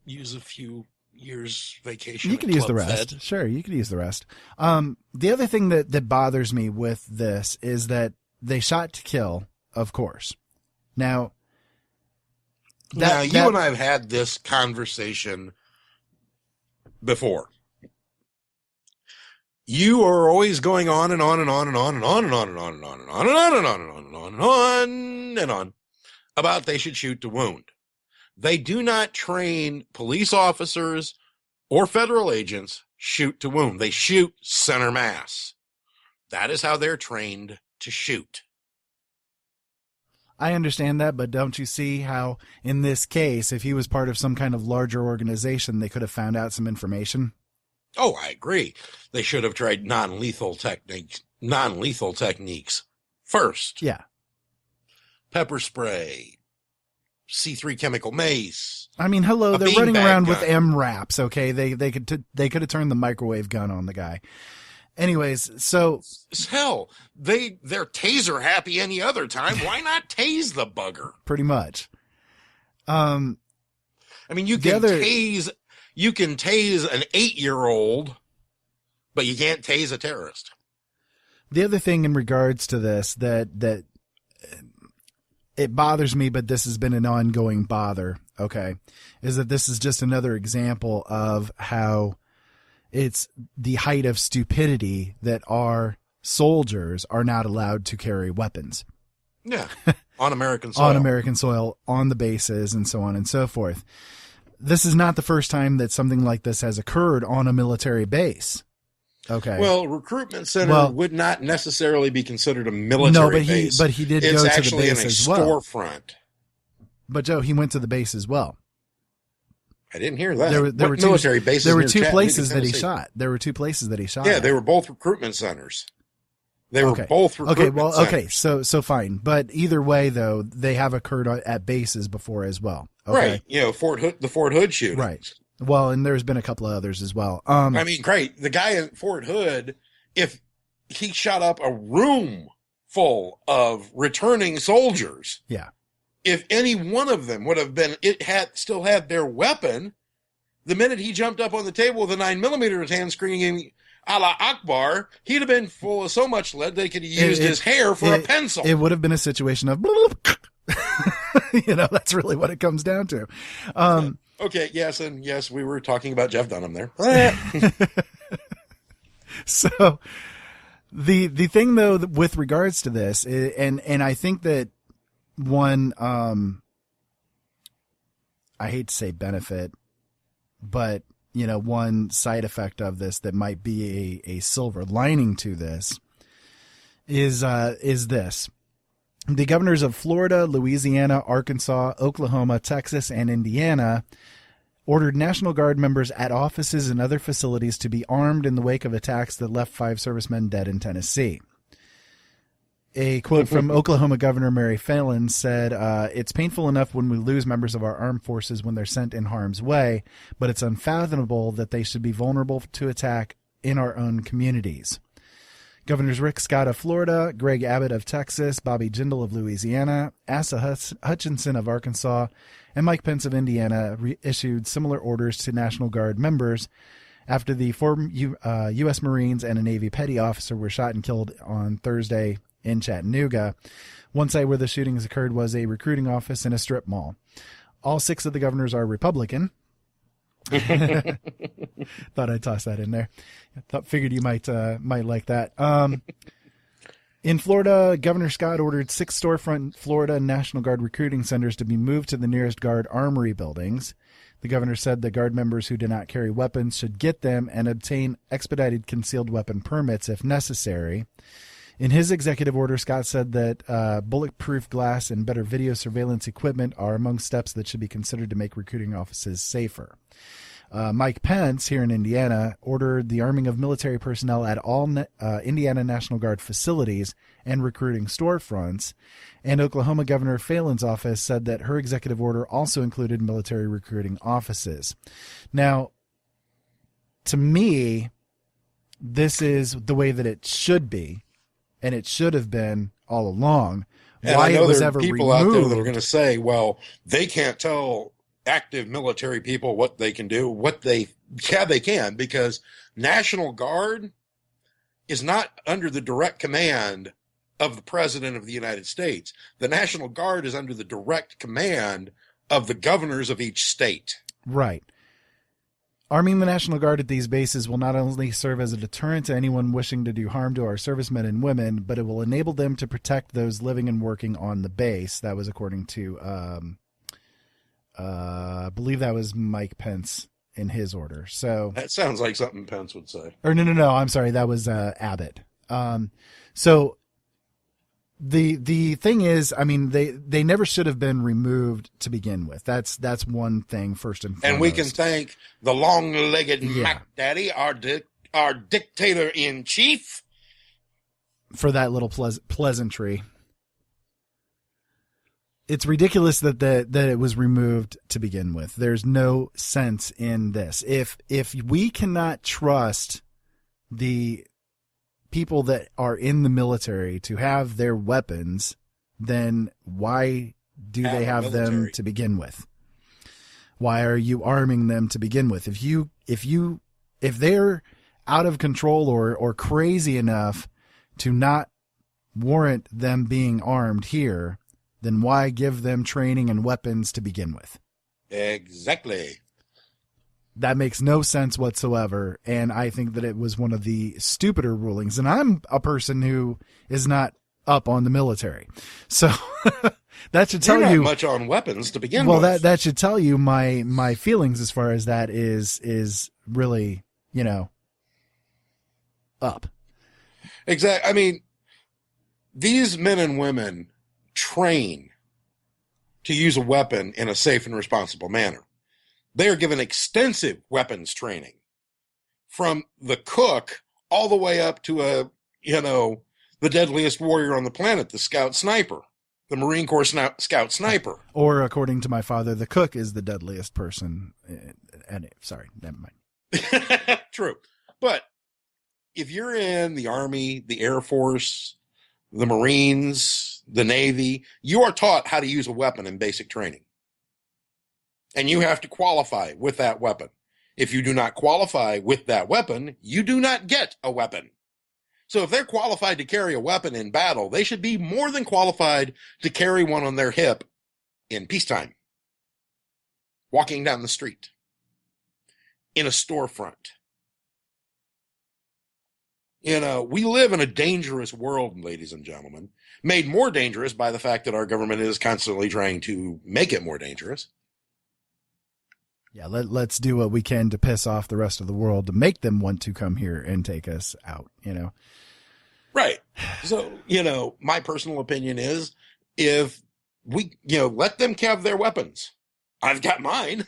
use a few years vacation. You could use the rest. Fed. Sure, you could use the rest. The other thing that bothers me with this is that they shot to kill, of course. Now you and I have had this conversation before. You are always going on and on and on and on and on and on and on and on and on and on and on and on and on and on and on about they should shoot to wound. They do not train police officers or federal agents shoot to wound. They shoot center mass. That is how they're trained to shoot. I understand that, but don't you see how in this case, if he was part of some kind of larger organization, they could have found out some information? Oh, I agree. They should have tried non-lethal techniques first. Yeah. Pepper spray, C3 chemical mace. I mean, hello, they're running around with MRAPs, okay? They could have turned the microwave gun on the guy. Anyways, so hell, they're taser happy any other time. Why not tase the bugger? Pretty much. I mean, you can tase an 8-year-old, but you can't tase a terrorist. The other thing in regards to this that it bothers me, but this has been an ongoing bother, okay, is that this is just another example of how it's the height of stupidity that our soldiers are not allowed to carry weapons. Yeah, on American soil. On American soil, on the bases, and so on and so forth. This is not the first time that something like this has occurred on a military base. Okay. Well, recruitment center would not necessarily be considered a military base. But he did go to the base as well. It's actually in a storefront. But Joe, he went to the base as well. I didn't hear that. There were military bases. There were two places that he shot. There were two places that he shot. Yeah, they were both recruitment centers. They were both recruitment centers. Okay, so fine. But either way, though, they have occurred at bases before as well. Okay? Right. The Fort Hood shooting. Right. Well, and there's been a couple of others as well. I mean, great. The guy in Fort Hood, if he shot up a room full of returning soldiers. Yeah. If any one of them would have still had their weapon, the minute he jumped up on the table with a 9mm in his hand screaming Allah Akbar, he'd have been full of so much lead they could have used his hair for a pencil. It would have been a situation of, that's really what it comes down to. Okay, yes, and yes, we were talking about Jeff Dunham there. So the thing though with regards to this, and I think that one, I hate to say benefit, but one side effect of this that might be a silver lining to this is this. The governors of Florida, Louisiana, Arkansas, Oklahoma, Texas, and Indiana ordered National Guard members at offices and other facilities to be armed in the wake of attacks that left 5 servicemen dead in Tennessee. A quote from Oklahoma Governor Mary Phelan said, "It's painful enough when we lose members of our armed forces when they're sent in harm's way, but it's unfathomable that they should be vulnerable to attack in our own communities." Governors Rick Scott of Florida, Greg Abbott of Texas, Bobby Jindal of Louisiana, Asa Hutchinson of Arkansas, and Mike Pence of Indiana issued similar orders to National Guard members after the 4 U.S. Marines and a Navy petty officer were shot and killed on Thursday in Chattanooga. One site where the shootings occurred was a recruiting office in a strip mall. All 6 of the governors are Republican. Thought I'd toss that in there. Figured you might like that. In Florida, Governor Scott ordered 6 storefront Florida National Guard recruiting centers to be moved to the nearest Guard armory buildings. The governor said the Guard members who do not carry weapons should get them and obtain expedited concealed weapon permits if necessary. In his executive order, Scott said that bulletproof glass and better video surveillance equipment are among steps that should be considered to make recruiting offices safer. Mike Pence, here in Indiana, ordered the arming of military personnel at all Indiana National Guard facilities and recruiting storefronts. And Oklahoma Governor Phelan's office said that her executive order also included military recruiting offices. Now, to me, this is the way that it should be. And it should have been all along. And why I know it was there ever are people removed. out there that are going to say, well, they can't tell active military people what they can do. Yeah, they can, because National Guard is not under the direct command of the President of the United States. The National Guard is under the direct command of the governors of each state. Right. Arming the National Guard at these bases will not only serve as a deterrent to anyone wishing to do harm to our servicemen and women, but it will enable them to protect those living and working on the base. That was according to, I believe that was Mike Pence in his order. So that sounds like something Pence would say. Or no, I'm sorry. That was Abbott. So the thing is, I mean, they never should have been removed to begin with. That's one thing first and foremost. And we can thank the long-legged Mac Daddy, our dictator-in-chief, for that little pleasantry. It's ridiculous that it was removed to begin with. There's no sense in this. If we cannot trust the people that are in the military to have their weapons, then why do they have them to begin with? Why are you arming them to begin with? If they're out of control or crazy enough to not warrant them being armed here, then why give them training and weapons to begin with? Exactly. That makes no sense whatsoever, and I think that it was one of the stupider rulings. And I'm a person who is not up on the military, so that should tell You're not you much on weapons to begin well, with. that should tell you my feelings as far as that is really, up. Exactly. I mean, these men and women train to use a weapon in a safe and responsible manner. They are given extensive weapons training, from the cook all the way up to the deadliest warrior on the planet, the scout sniper, the Marine Corps scout sniper. Or according to my father, the cook is the deadliest person. Sorry, never mind. True. But if you're in the Army, the Air Force, the Marines, the Navy, you are taught how to use a weapon in basic training. And you have to qualify with that weapon. If you do not qualify with that weapon, you do not get a weapon. So if they're qualified to carry a weapon in battle, they should be more than qualified to carry one on their hip in peacetime. Walking down the street. In a storefront. We live in a dangerous world, ladies and gentlemen, made more dangerous by the fact that our government is constantly trying to make it more dangerous. Yeah, let's do what we can to piss off the rest of the world to make them want to come here and take us out, Right. So, my personal opinion is if we, let them have their weapons. I've got mine.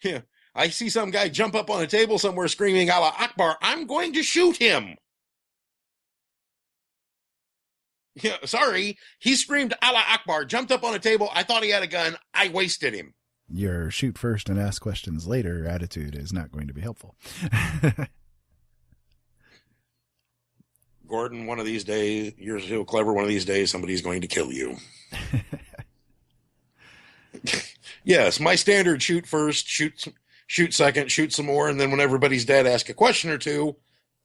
Yeah. I see some guy jump up on a table somewhere screaming, Allah Akbar, I'm going to shoot him. Yeah, sorry. He screamed, Allah Akbar, jumped up on a table. I thought he had a gun. I wasted him. Your shoot first and ask questions later attitude is not going to be helpful. Gordon, one of these days, you're so clever, one of these days, somebody's going to kill you. Yes, my standard shoot first, shoot second, shoot some more, and then when everybody's dead, ask a question or two.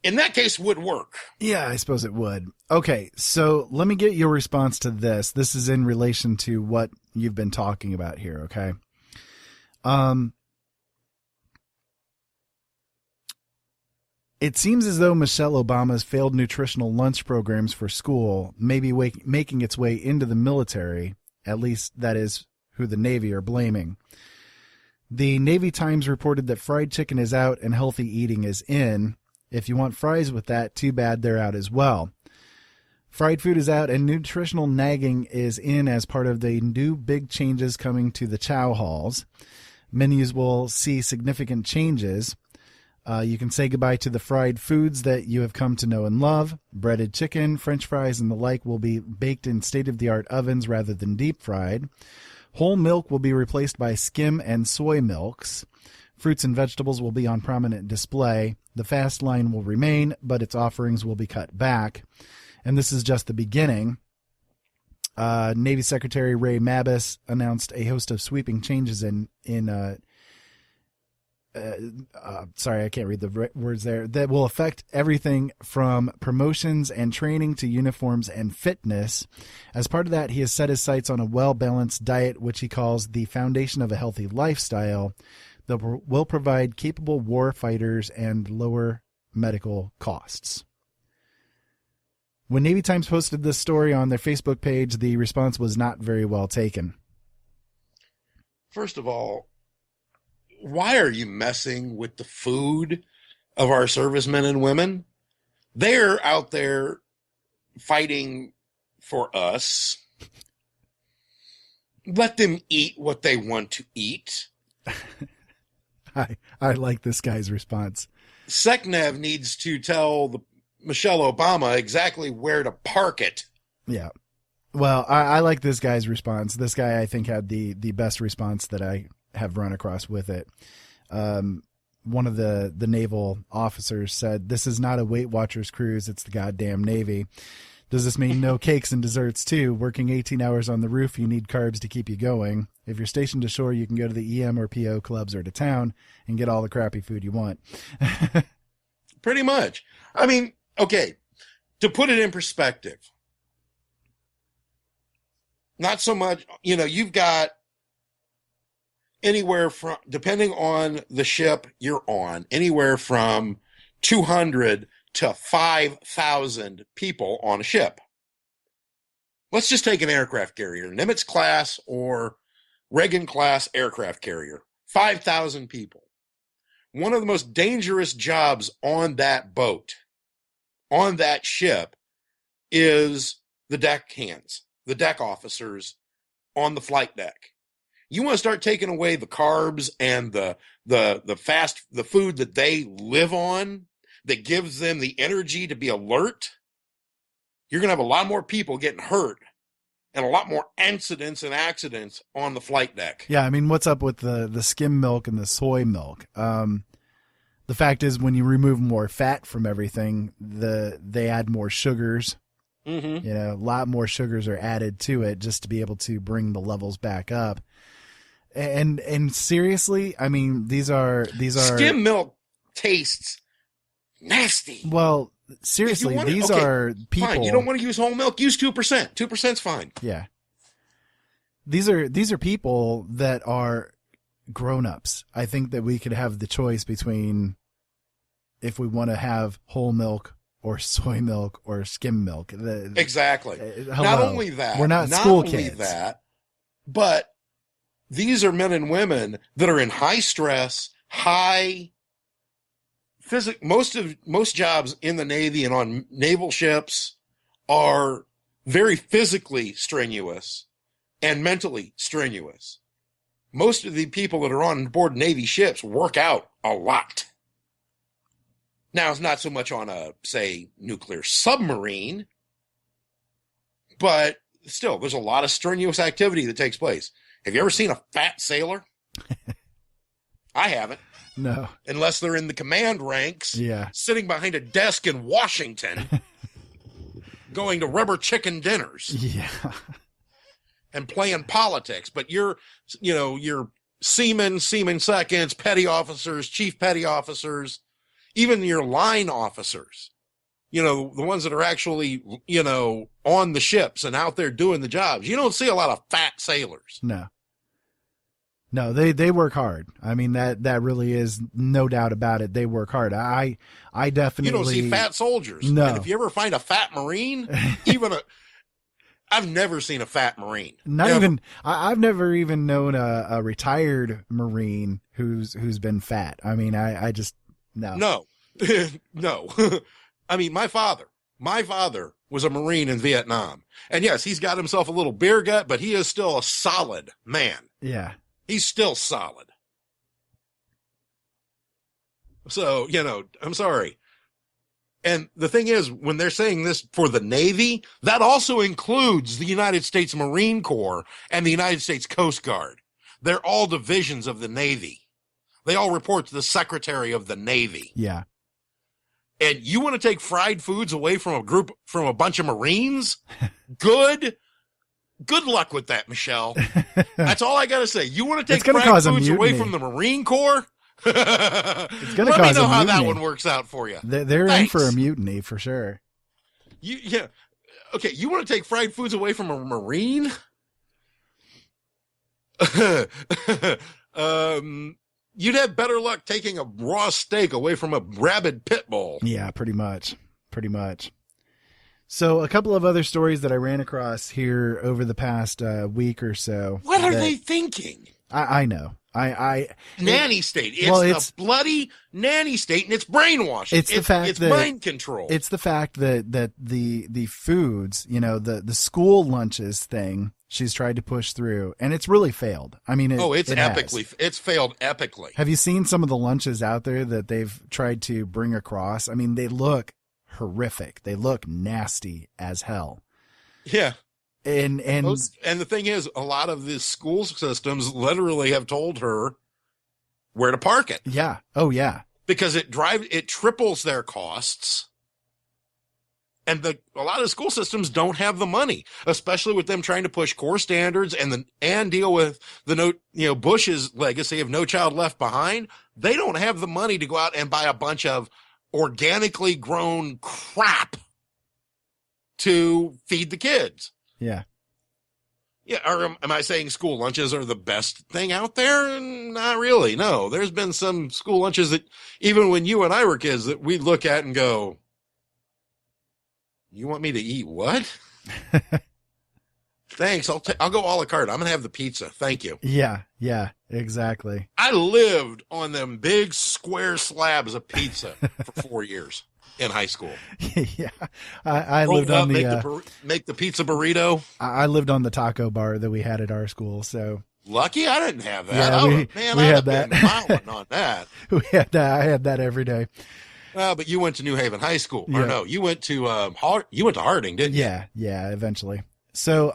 In that case, would work. Yeah, I suppose it would. Okay, so let me get your response to this. This is in relation to what you've been talking about here, okay? It seems as though Michelle Obama's failed nutritional lunch programs for school may be making its way into the military. At least that is who the Navy are blaming. The Navy Times reported that fried chicken is out and healthy eating is in. If you want fries with that, too bad they're out as well. Fried food is out and nutritional nagging is in as part of the new big changes coming to the chow halls. Menus will see significant changes. You can say goodbye to the fried foods that you have come to know and love. Breaded chicken, French fries, and the like will be baked in state-of-the-art ovens rather than deep-fried. Whole milk will be replaced by skim and soy milks. Fruits and vegetables will be on prominent display. The fast line will remain, but its offerings will be cut back. And this is just the beginning. Navy Secretary Ray Mabus announced a host of sweeping changes sorry, I can't read the words there, that will affect everything from promotions and training to uniforms and fitness. As part of that, he has set his sights on a well-balanced diet, which he calls the foundation of a healthy lifestyle that will provide capable war fighters and lower medical costs. When Navy Times posted this story on their Facebook page, the response was not very well taken. First of all, why are you messing with the food of our servicemen and women? They're out there fighting for us. Let them eat what they want to eat. I like this guy's response. SecNav needs to tell Michelle Obama exactly where to park it. Yeah. Well, I like this guy's response. This guy, I think, had the best response that I have run across with it. One of the naval officers said, "This is not a Weight Watchers cruise. It's the goddamn Navy. Does this mean no cakes and desserts too? Working 18 hours on the roof, you need carbs to keep you going. If you're stationed ashore, you can go to the EM or PO clubs or to town and get all the crappy food you want." Pretty much. I mean, okay, to put it in perspective, not so much, you've got anywhere from, depending on the ship you're on, anywhere from 200 to 5,000 people on a ship. Let's just take an aircraft carrier, Nimitz class or Reagan class aircraft carrier, 5,000 people. One of the most dangerous jobs on that boat, on that ship, is the deck hands, the deck officers on the flight deck. You want to start taking away the carbs and the food that they live on, that gives them the energy to be alert, you're going to have a lot more people getting hurt and a lot more incidents and accidents on the flight deck. Yeah, I mean, what's up with the skim milk and the soy milk? The fact is, when you remove more fat from everything, they add more sugars. Mm-hmm. A lot more sugars are added to it just to be able to bring the levels back up. And seriously, I mean, these are skim milk tastes nasty. Well, seriously, these are people. Fine. You don't want to use whole milk. Use 2%. 2%'s fine. Yeah. These are people that are grown-ups. I think that we could have the choice between if we want to have whole milk or soy milk or skim milk. Exactly. Not only that, we're not school kids. But these are men and women that are in high stress, high most jobs in the Navy and on naval ships are very physically strenuous and mentally strenuous. most of the people that are on board Navy ships work out a lot. Now, it's not so much on a, say, nuclear submarine, but still, there's a lot of strenuous activity that takes place. Have you ever seen a fat sailor? I haven't. No. Unless they're in the command ranks, sitting behind a desk in Washington, going to rubber chicken dinners. Yeah. And playing politics. But you're seamen seconds, petty officers, chief petty officers, even your line officers, the ones that are actually, on the ships and out there doing the jobs. You don't see a lot of fat sailors. No, they work hard. I mean, that really is no doubt about it. They work hard. I definitely. You don't see fat soldiers. No. And if you ever find a fat Marine, I've never seen a fat Marine. I've never even known a retired Marine who's been fat. I mean, I just, no. No. No. I mean, my father was a Marine in Vietnam. And yes, he's got himself a little beer gut, but he is still a solid man. Yeah. He's still solid. So, I'm sorry. And the thing is, when they're saying this for the Navy, that also includes the United States Marine Corps and the United States Coast Guard. They're all divisions of the Navy. They all report to the Secretary of the Navy. Yeah. And you want to take fried foods away from a bunch of Marines? Good luck with that, Michelle. That's all I got to say. You want to take fried foods away from the Marine Corps? It's going to cause a mutiny. Let me know how that one works out for you. They're in for a mutiny for sure. Okay, you want to take fried foods away from a Marine? You'd have better luck taking a raw steak away from a rabid pit bull. Yeah, pretty much. So a couple of other stories that I ran across here over the past week or so. What are they thinking? I know. Nanny state. It's a bloody nanny state, and it's brainwashing. It's mind control. It's the fact that the foods, the school lunches thing, she's tried to push through, and it's really failed. I mean, it's failed epically. Have you seen some of the lunches out there that they've tried to bring across? I mean, they look horrific. They look nasty as hell. Yeah. And the thing is, a lot of the school systems literally have told her where to park it. Yeah. Oh yeah. Because it triples their costs. And a lot of school systems don't have the money, especially with them trying to push core standards and deal with Bush's legacy of No Child Left Behind. They don't have the money to go out and buy a bunch of organically grown crap to feed the kids. Yeah. Yeah. Or am I saying school lunches are the best thing out there? Not really. No, there's been some school lunches that even when you and I were kids that we'd look at and go, you want me to eat what? Thanks. I'll go a la carte. I'm going to have the pizza. Thank you. Yeah. Yeah, exactly. I lived on them big square slabs of pizza for 4 years in high school. Yeah. I lived on make the pizza burrito. I lived on the taco bar that we had at our school. So lucky I didn't have that. Yeah, we had that. On that. We had that. I had that every day. But you went to New Haven High School, or no? You went to Harding, didn't you? Yeah. Eventually. So,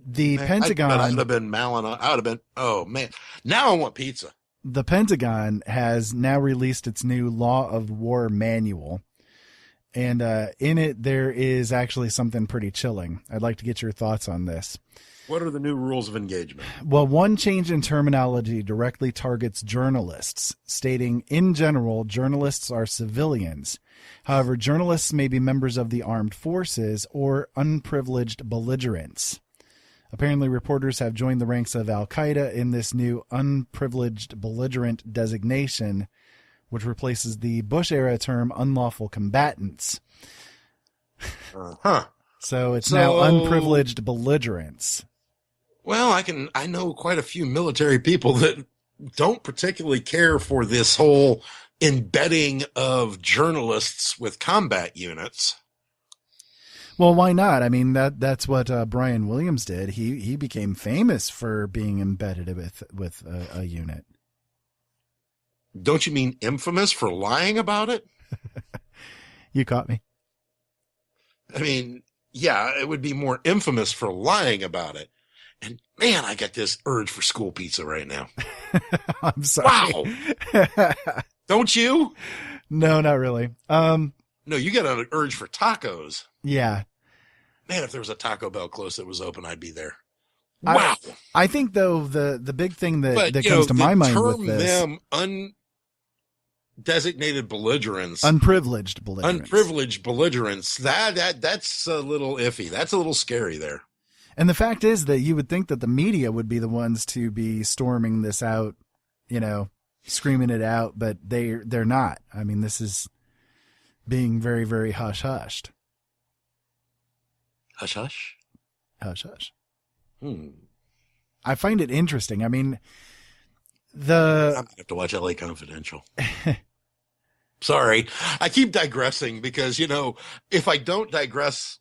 the Pentagon. I would have been Malin. I would have been. Oh man! Now I want pizza. The Pentagon has now released its new Law of War manual, and in it there is actually something pretty chilling. I'd like to get your thoughts on this. What are the new rules of engagement? Well, one change in terminology directly targets journalists, stating, in general, journalists are civilians. However, journalists may be members of the armed forces or unprivileged belligerents. Apparently, reporters have joined the ranks of Al-Qaeda in this new unprivileged belligerent designation, which replaces the Bush-era term unlawful combatants. So it's now unprivileged belligerents. Well, I know quite a few military people that don't particularly care for this whole embedding of journalists with combat units. Well, why not? I mean, that's what Brian Williams did. He became famous for being embedded with a unit. Don't you mean infamous for lying about it? You caught me. I mean, yeah, it would be more infamous for lying about it. And man, I got this urge for school pizza right now. I'm sorry. Wow. Don't you? No, not really. No, you got an urge for tacos. Yeah. Man, if there was a Taco Bell close that was open, I'd be there. Wow. I think though the big thing that comes to my mind with this, them undesignated belligerents, unprivileged belligerents, that's a little iffy. That's a little scary there. And the fact is that you would think that the media would be the ones to be storming this out, screaming it out, but they're not. I mean, this is being very, very hush-hushed. Hush-hush? Hush-hush. I find it interesting. I mean, I'm going to have to watch LA Confidential. Sorry. I keep digressing because, if I don't digress,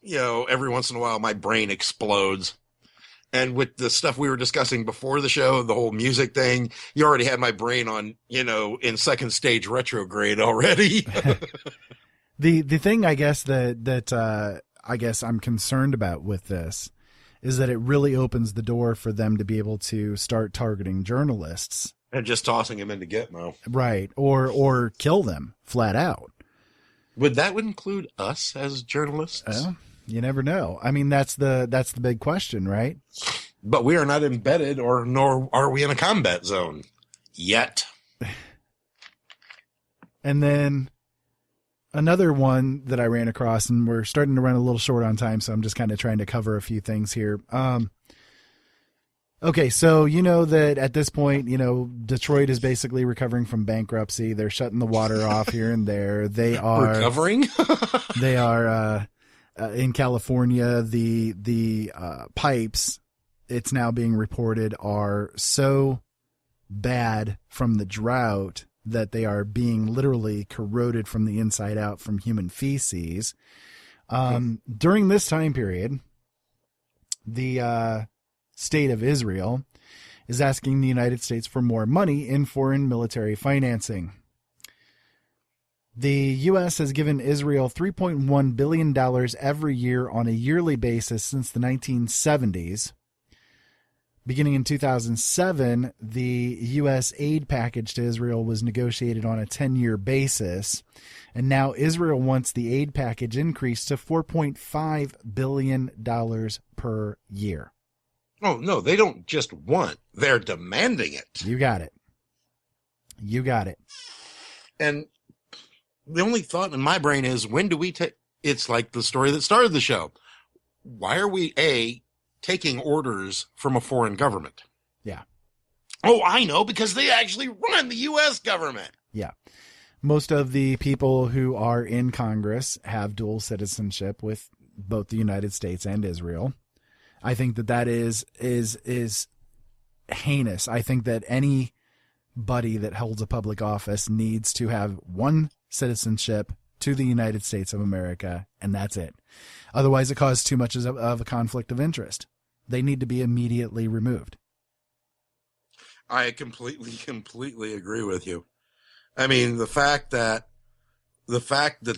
every once in a while, my brain explodes. And with the stuff we were discussing before the show, the whole music thing, you already had my brain on, in second stage retrograde already. The thing, I guess, that I guess I'm concerned about with this is that it really opens the door for them to be able to start targeting journalists. And just tossing them into Gitmo. Right. Or kill them flat out. Would that include us as journalists? You never know. I mean, that's the big question, right? But we are not embedded nor are we in a combat zone yet. And then another one that I ran across, and we're starting to run a little short on time, so I'm just kind of trying to cover a few things here. Okay, so that at this point, Detroit is basically recovering from bankruptcy. They're shutting the water off here and there. They are recovering. They are in California. The pipes, it's now being reported, are so bad from the drought that they are being literally corroded from the inside out from human feces. During this time period, the State of Israel is asking the United States for more money in foreign military financing. The U.S. has given Israel $3.1 billion every year on a yearly basis since the 1970s. Beginning in 2007, the U.S. aid package to Israel was negotiated on a 10-year basis, and now Israel wants the aid package increased to $4.5 billion per year. Oh, no, they don't just want, they're demanding it. You got it. You got it. And the only thought in my brain is, when do we take, it's like the story that started the show. Why are we, taking orders from a foreign government? Yeah. Oh, I know, because they actually run the U.S. government. Yeah. Most of the people who are in Congress have dual citizenship with both the United States and Israel. I think that is heinous. I think that anybody that holds a public office needs to have one citizenship to the United States of America, and that's it. Otherwise, it causes too much of a conflict of interest. They need to be immediately removed. I completely agree with you. I mean, the fact that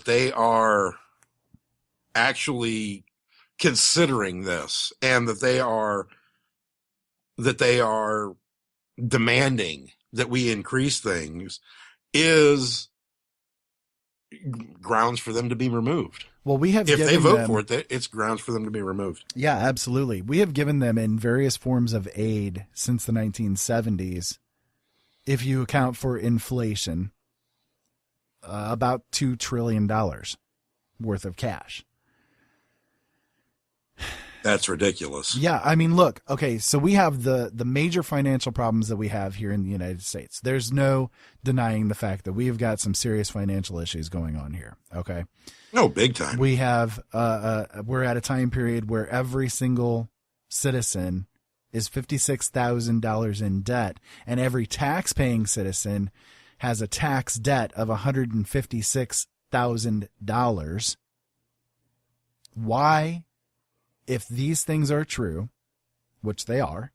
they are actually considering this, and that they are demanding that we increase things, is grounds for them to be removed. Well, we have, if they vote for it, it's grounds for them to be removed. Yeah, absolutely. We have given them in various forms of aid since the 1970s, if you account for inflation, about $2 trillion worth of cash. That's ridiculous. Yeah, I mean, look, okay, so we have the major financial problems that we have here in the United States. There's no denying the fact that we've got some serious financial issues going on here, okay? No, big time. We have, we're at a time period where every single citizen is $56,000 in debt, and every tax-paying citizen has a tax debt of $156,000. why, if these things are true, which they are,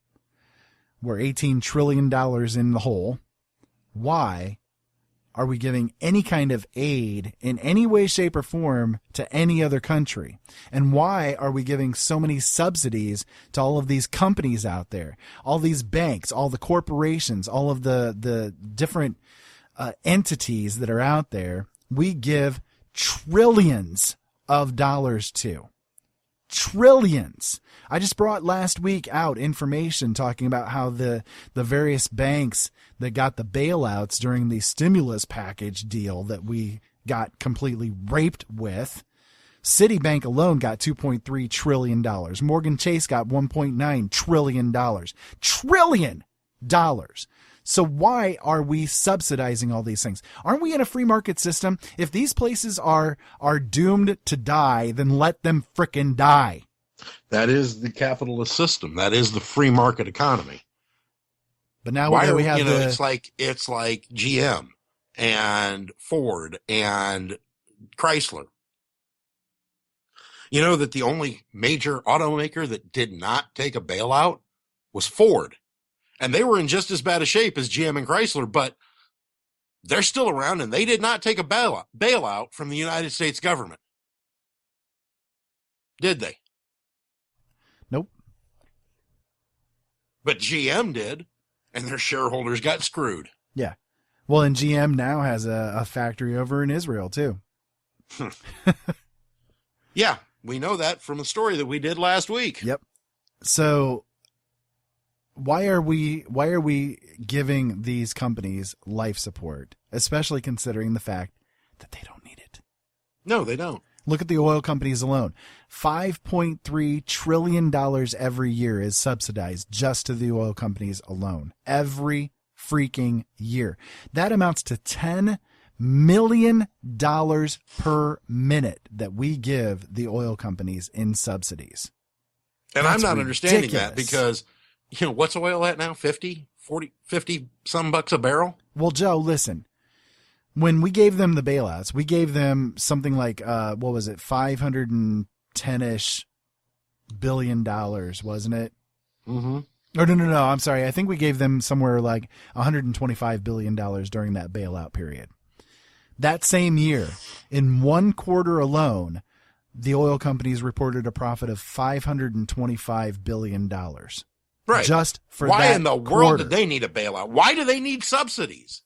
we're $18 trillion in the hole, why are we giving any kind of aid in any way, shape, or form to any other country? And why are we giving so many subsidies to all of these companies out there, all these banks, all the corporations, all of the different entities that are out there? We give trillions of dollars to. Trillions. I just brought last week out information talking about how the various banks that got the bailouts during the stimulus package deal that we got completely raped with. Citibank alone got $2.3 trillion. Morgan Chase got $1.9 trillion. Trillion dollars. So why are we subsidizing all these things? Aren't we in a free market system? If these places are doomed to die, then let them frickin' die. That is the capitalist system. That is the free market economy. But now we have it's like GM and Ford and Chrysler. You know that the only major automaker that did not take a bailout was Ford. And they were in just as bad a shape as GM and Chrysler, but they're still around, and they did not take a bailout from the United States government. Did they? Nope. But GM did, and their shareholders got screwed. Yeah. Well, and GM now has a factory over in Israel, too. Yeah, we know that from a story that we did last week. Yep. So why are we giving these companies life support, especially considering the fact that they don't need it? No, they don't. Look at the oil companies alone. $5.3 trillion every year is subsidized just to the oil companies alone. Every freaking year. That amounts to $10 million per minute that we give the oil companies in subsidies. And That's I'm not understanding ridiculous. that because, you know, what's oil at now? 50 some bucks a barrel? Well, Joe, listen. When we gave them the bailouts, we gave them something like, what was it, $510-ish billion, wasn't it? Mm-hmm. Or no, I'm sorry. I think we gave them somewhere like $125 billion during that bailout period. That same year, in one quarter alone, the oil companies reported a profit of $525 billion. Right. Just for Why that in the world quarter. did they need a bailout? Why do they need subsidies?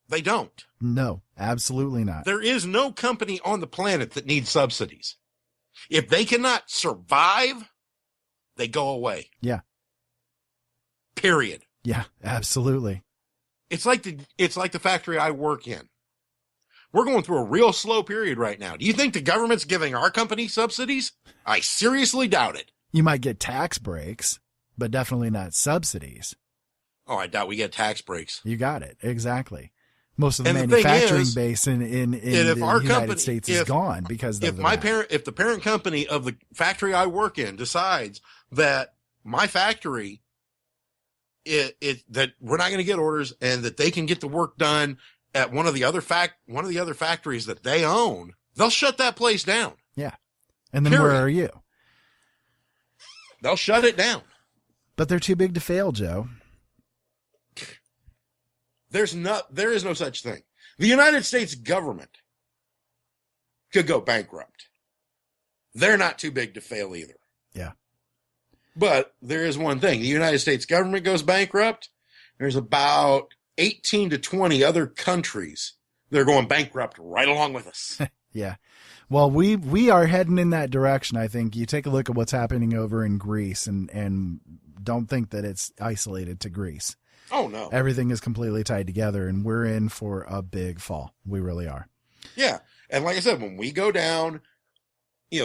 They don't. No, absolutely not. There is no company on the planet that needs subsidies. If they cannot survive, they go away. Yeah. Period. Yeah, absolutely. It's like the factory I work in. We're going through a real slow period right now. Do you think the government's giving our company subsidies? I seriously doubt it. You might get tax breaks, but definitely not subsidies. Oh, I doubt we get tax breaks. You got it. Exactly. Most of the And the manufacturing thing is, base in the our United company, States is gone because of if the parent company of the factory I work in decides that my factory that we're not going to get orders and that they can get the work done at one of the other factories that they own, they'll shut that place down. Yeah. And then Period. where are you? They'll shut it down. But they're too big to fail, Joe. There is no such thing. The United States government could go bankrupt. They're not too big to fail either. Yeah. But there is one thing. The United States government goes bankrupt. There's about 18 to 20 other countries that are going bankrupt right along with us. Yeah. Well, we are heading in that direction, I think. You take a look at what's happening over in Greece and don't think that it's isolated to Greece. Oh, no. Everything is completely tied together, and we're in for a big fall. We really are. Yeah. And like I said, when we go down,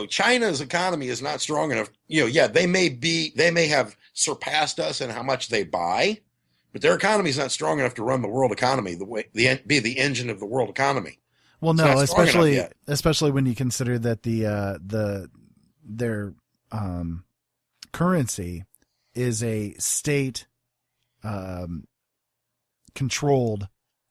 China's economy is not strong enough. They may have surpassed us in how much they buy, but their economy is not strong enough to run the world economy be the engine of the world economy. Well, no, especially when you consider that their currency is a state controlled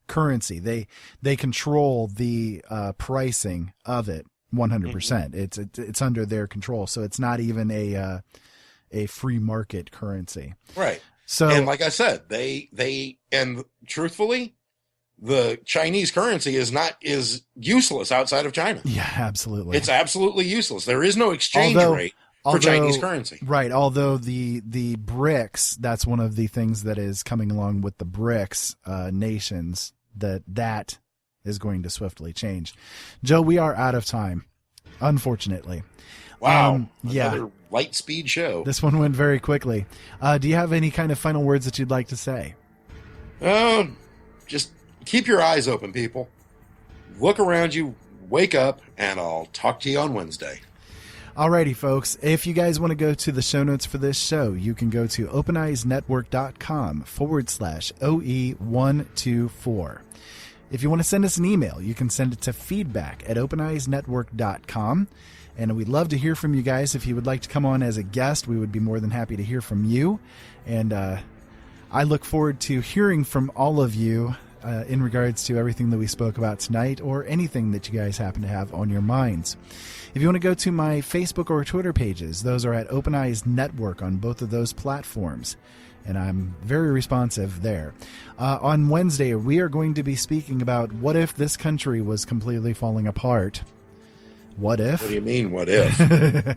currency. They control the pricing of it 100%. It's under their control, so it's not even a free market currency. Right. So, and like I said, they and truthfully, the Chinese currency is useless outside of China. Yeah, absolutely. It's absolutely useless. There is no exchange rate for Chinese currency. Right. Although the BRICS, that's one of the things that is coming along with the BRICS nations, that is going to swiftly change. Joe, we are out of time, unfortunately. Wow. Yeah. Another light speed show. This one went very quickly. Do you have any kind of final words that you'd like to say? Just keep your eyes open, people. Look around you, wake up, and I'll talk to you on Wednesday. Alrighty, folks. If you guys want to go to the show notes for this show, you can go to openeyesnetwork.com/OE124. If you want to send us an email, you can send it to feedback@openeyesnetwork.com. And we'd love to hear from you guys. If you would like to come on as a guest, we would be more than happy to hear from you. And I look forward to hearing from all of you in regards to everything that we spoke about tonight, or anything that you guys happen to have on your minds. If you want to go to my Facebook or Twitter pages, those are at Open Eyes Network on both of those platforms. And I'm very responsive there. On Wednesday, we are going to be speaking about what if this country was completely falling apart. What if? What do you mean, what if?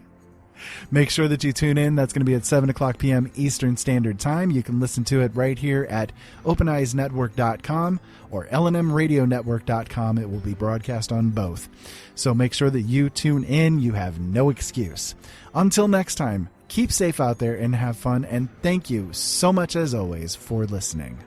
Make sure that you tune in. That's going to be at 7 o'clock p.m. Eastern Standard Time. You can listen to it right here at OpenEyesNetwork.com or LNMRadioNetwork.com. It will be broadcast on both. So make sure that you tune in. You have no excuse. Until next time, keep safe out there and have fun. And thank you so much, as always, for listening.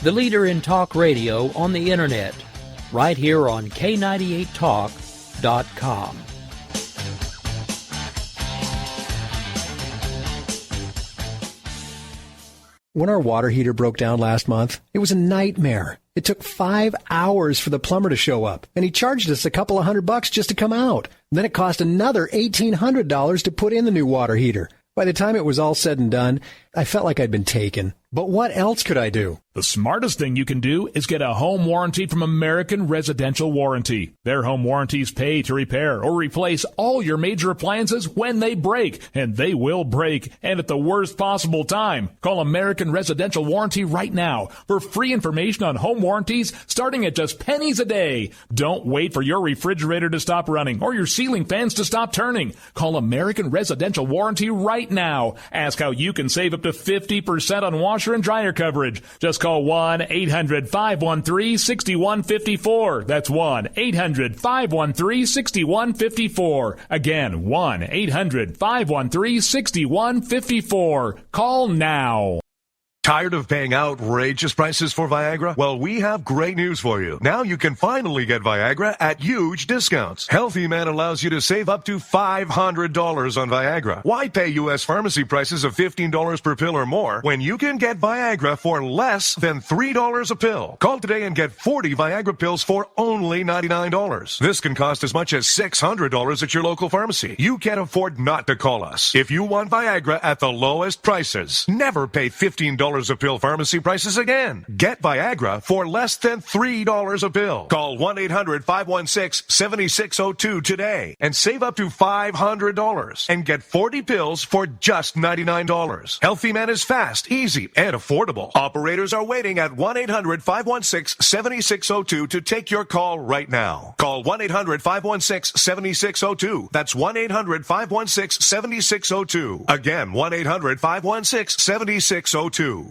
The leader in talk radio on the internet, right here on K98Talk.com. When our water heater broke down last month, it was a nightmare. It took 5 hours for the plumber to show up, and he charged us a couple of $100 just to come out. And then it cost another $1,800 to put in the new water heater. By the time it was all said and done, I felt like I'd been taken. But what else could I do? The smartest thing you can do is get a home warranty from American Residential Warranty. Their home warranties pay to repair or replace all your major appliances when they break, and they will break, and at the worst possible time. Call American Residential Warranty right now for free information on home warranties starting at just pennies a day. Don't wait for your refrigerator to stop running or your ceiling fans to stop turning. Call American Residential Warranty right now. Ask how you can save up to 50% on washer and dryer coverage. Just call 1-800-513-6154. That's 1-800-513-6154. Again, 1-800-513-6154. Call now. Tired of paying outrageous prices for Viagra? Well, we have great news for you. Now you can finally get Viagra at huge discounts. Healthy Man allows you to save up to $500 on Viagra. Why pay U.S. pharmacy prices of $15 per pill or more when you can get Viagra for less than $3 a pill? Call today and get 40 Viagra pills for only $99. This can cost as much as $600 at your local pharmacy. You can't afford not to call us. If you want Viagra at the lowest prices, never pay $15 $3 a pill pharmacy prices again. Get Viagra for less than $3 a pill. Call 1-800-516-7602 today and save up to $500 and get 40 pills for just $99. Healthy Man is fast, easy, and affordable. Operators are waiting at 1-800-516-7602 to take your call right now. Call 1-800-516-7602. That's 1-800-516-7602. Again, 1-800-516-7602.